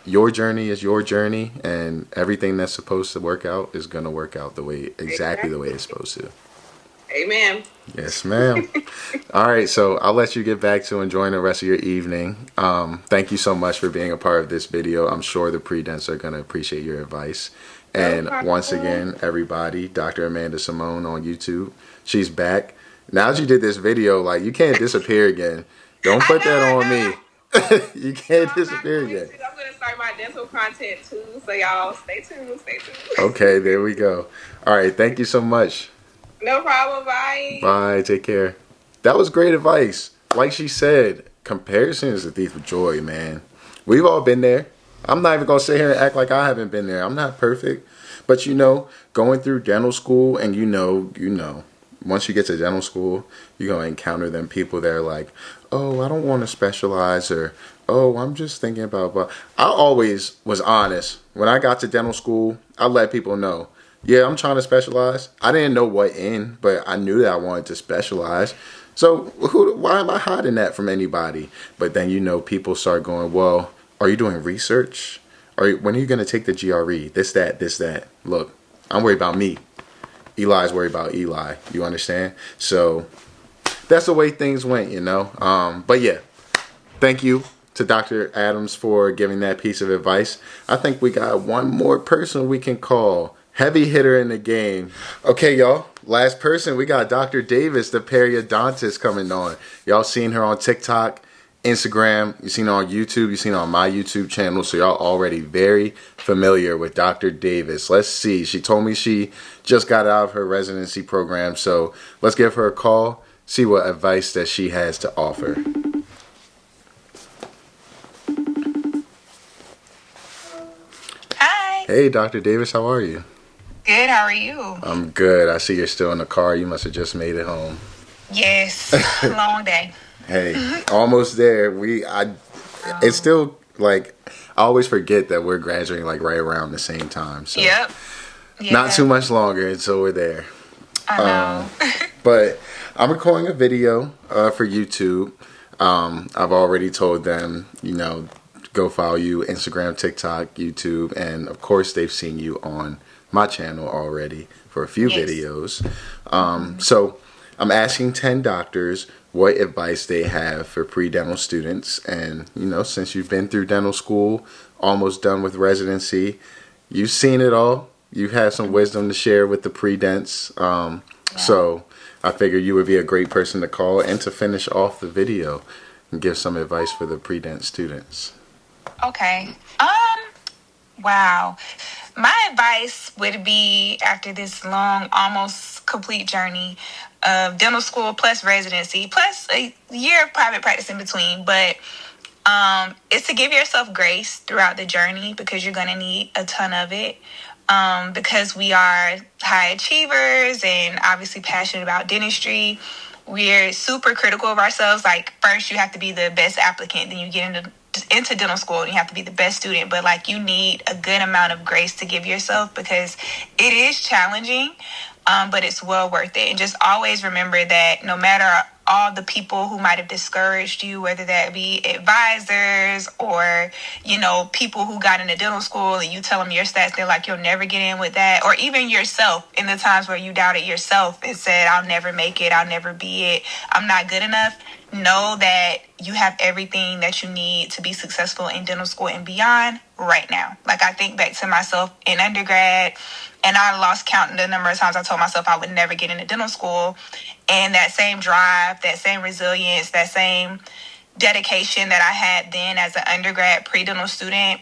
your journey is your journey, and everything that's supposed to work out is gonna work out exactly the way it's supposed to. Amen. Yes, ma'am. All right, so I'll let you get back to enjoying the rest of your evening. Thank you so much for being a part of this video. I'm sure the pre-dents are going to appreciate your advice. And once again, everybody, Dr. Amanda Simone on YouTube. She's back. Now that you did this video, like, you can't disappear again. Don't put that on me. You can't disappear again. I'm going to start my dental content too, so y'all stay tuned. Okay, there we go. All right, thank you so much. No problem. Bye. Bye. Take care. That was great advice. like she said, comparison is the thief of joy, man. We've all been there. I'm not even going to sit here and act like I haven't been there. I'm not perfect. But, going through dental school and once you get to dental school, you're going to encounter them people that are like, oh, I don't want to specialize, or, oh, I'm just thinking about, but I always was honest. When I got to dental school, I let people know, yeah, I'm trying to specialize. I didn't know what in, but I knew that I wanted to specialize. So why am I hiding that from anybody? But then, people start going, well, are you doing research? When are you going to take the GRE? This, that. Look, I'm worried about me. Eli's worried about Eli. You understand? So that's the way things went, But yeah, thank you to Dr. Adams for giving that piece of advice. I think we got one more person we can call. Heavy hitter in the game. Okay, y'all. Last person, we got Dr. Davis, the periodontist, coming on. Y'all seen her on TikTok, Instagram. You seen her on YouTube. You seen her on my YouTube channel. So y'all already very familiar with Dr. Davis. Let's see. She told me she just got out of her residency program. So let's give her a call. See what advice that she has to offer. Hi. Hey, Dr. Davis. How are you? Good. How are you? I'm good. I see you're still in the car. You must have just made it home. Yes. Long day. Hey, almost there. It's still like, I always forget that we're graduating like right around the same time. So Yep. Yeah. Not too much longer until we're there. I know. But I'm recording a video for YouTube. I've already told them, go follow you, Instagram, TikTok, YouTube, and of course they've seen you on my channel already for a few videos. So I'm asking 10 doctors what advice they have for pre-dental students. And, since you've been through dental school, almost done with residency, you've seen it all. You've had some wisdom to share with the pre-dents. So I figured you would be a great person to call and to finish off the video and give some advice for the pre-dent students. Okay. Wow. My advice would be, after this long, almost complete journey of dental school plus residency plus a year of private practice in between, but it's to give yourself grace throughout the journey, because you're going to need a ton of it. Because we are high achievers and obviously passionate about dentistry, we're super critical of ourselves. Like, first you have to be the best applicant, then you get into dental school and you have to be the best student. But like, you need a good amount of grace to give yourself, because it is challenging, but it's well worth it. And just always remember that no matter all the people who might have discouraged you, whether that be advisors or, people who got into dental school and you tell them your stats, they're like, you'll never get in with that. Or even yourself, in the times where you doubted yourself and said, I'll never make it, I'll never be it, I'm not good enough. Know that you have everything that you need to be successful in dental school and beyond right now. Like, I think back to myself in undergrad, and I lost count the number of times I told myself I would never get into dental school. And that same drive, that same resilience, that same dedication that I had then as an undergrad pre-dental student,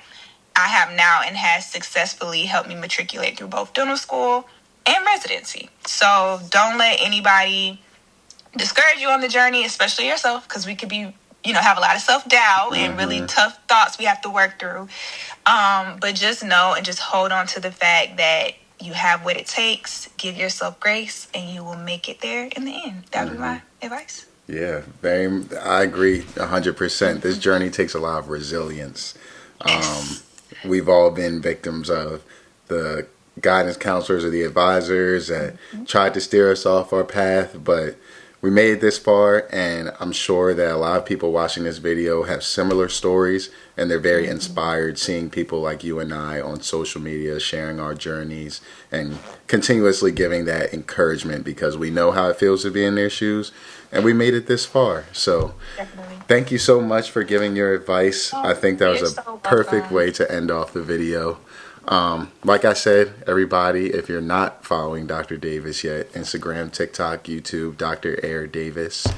I have now, and has successfully helped me matriculate through both dental school and residency. So don't let anybody discourage you on the journey, especially yourself, because we could be, have a lot of self-doubt and really tough thoughts we have to work through. But just know and just hold on to the fact that you have what it takes. Give yourself grace, and you will make it there in the end. That would be my advice. Yeah, I agree 100%. This journey takes a lot of resilience. We've all been victims of the guidance counselors or the advisors that tried to steer us off our path, but we made it this far, and I'm sure that a lot of people watching this video have similar stories, and they're very inspired seeing people like you and I on social media sharing our journeys and continuously giving that encouragement, because we know how it feels to be in their shoes, and we made it this far. So thank you so much for giving your advice. I think that was a perfect way to end off the video. Like I said, everybody, if you're not following Dr. Davis yet, Instagram, TikTok, YouTube, Dr. Air Davis.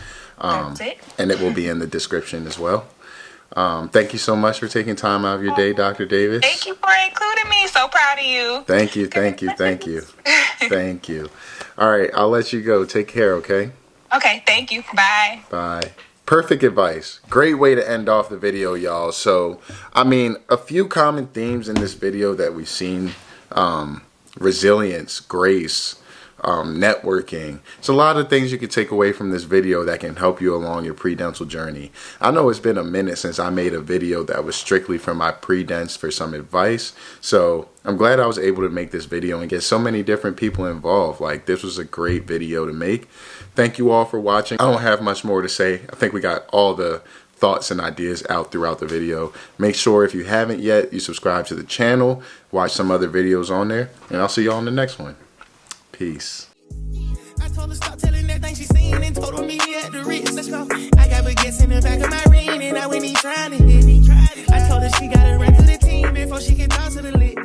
That's it. And it will be in the description as well. Thank you so much for taking time out of your day, Dr. Davis. Thank you for including me. So proud of you. Thank you. Thank you. All right, I'll let you go. Take care, okay? Okay, thank you. Bye. Bye. Perfect advice. Great way to end off the video, y'all. So, I mean, a few common themes in this video that we've seen. Resilience, grace, networking. It's a lot of things you can take away from this video that can help you along your pre-dental journey. I know it's been a minute since I made a video that was strictly for my pre-dents for some advice. So I'm glad I was able to make this video and get so many different people involved. Like, this was a great video to make. Thank you all for watching. I don't have much more to say. I think we got all the thoughts and ideas out throughout the video. Make sure if you haven't yet, you subscribe to the channel, watch some other videos on there, and I'll see y'all in the next one. Peace. I told her stop telling that thing she seen and told her meet me at the Ritz. Let's go. I got baguettes in the back of my ring and I went trying to hit. I told her she gotta run to the team before she can talk to the lit.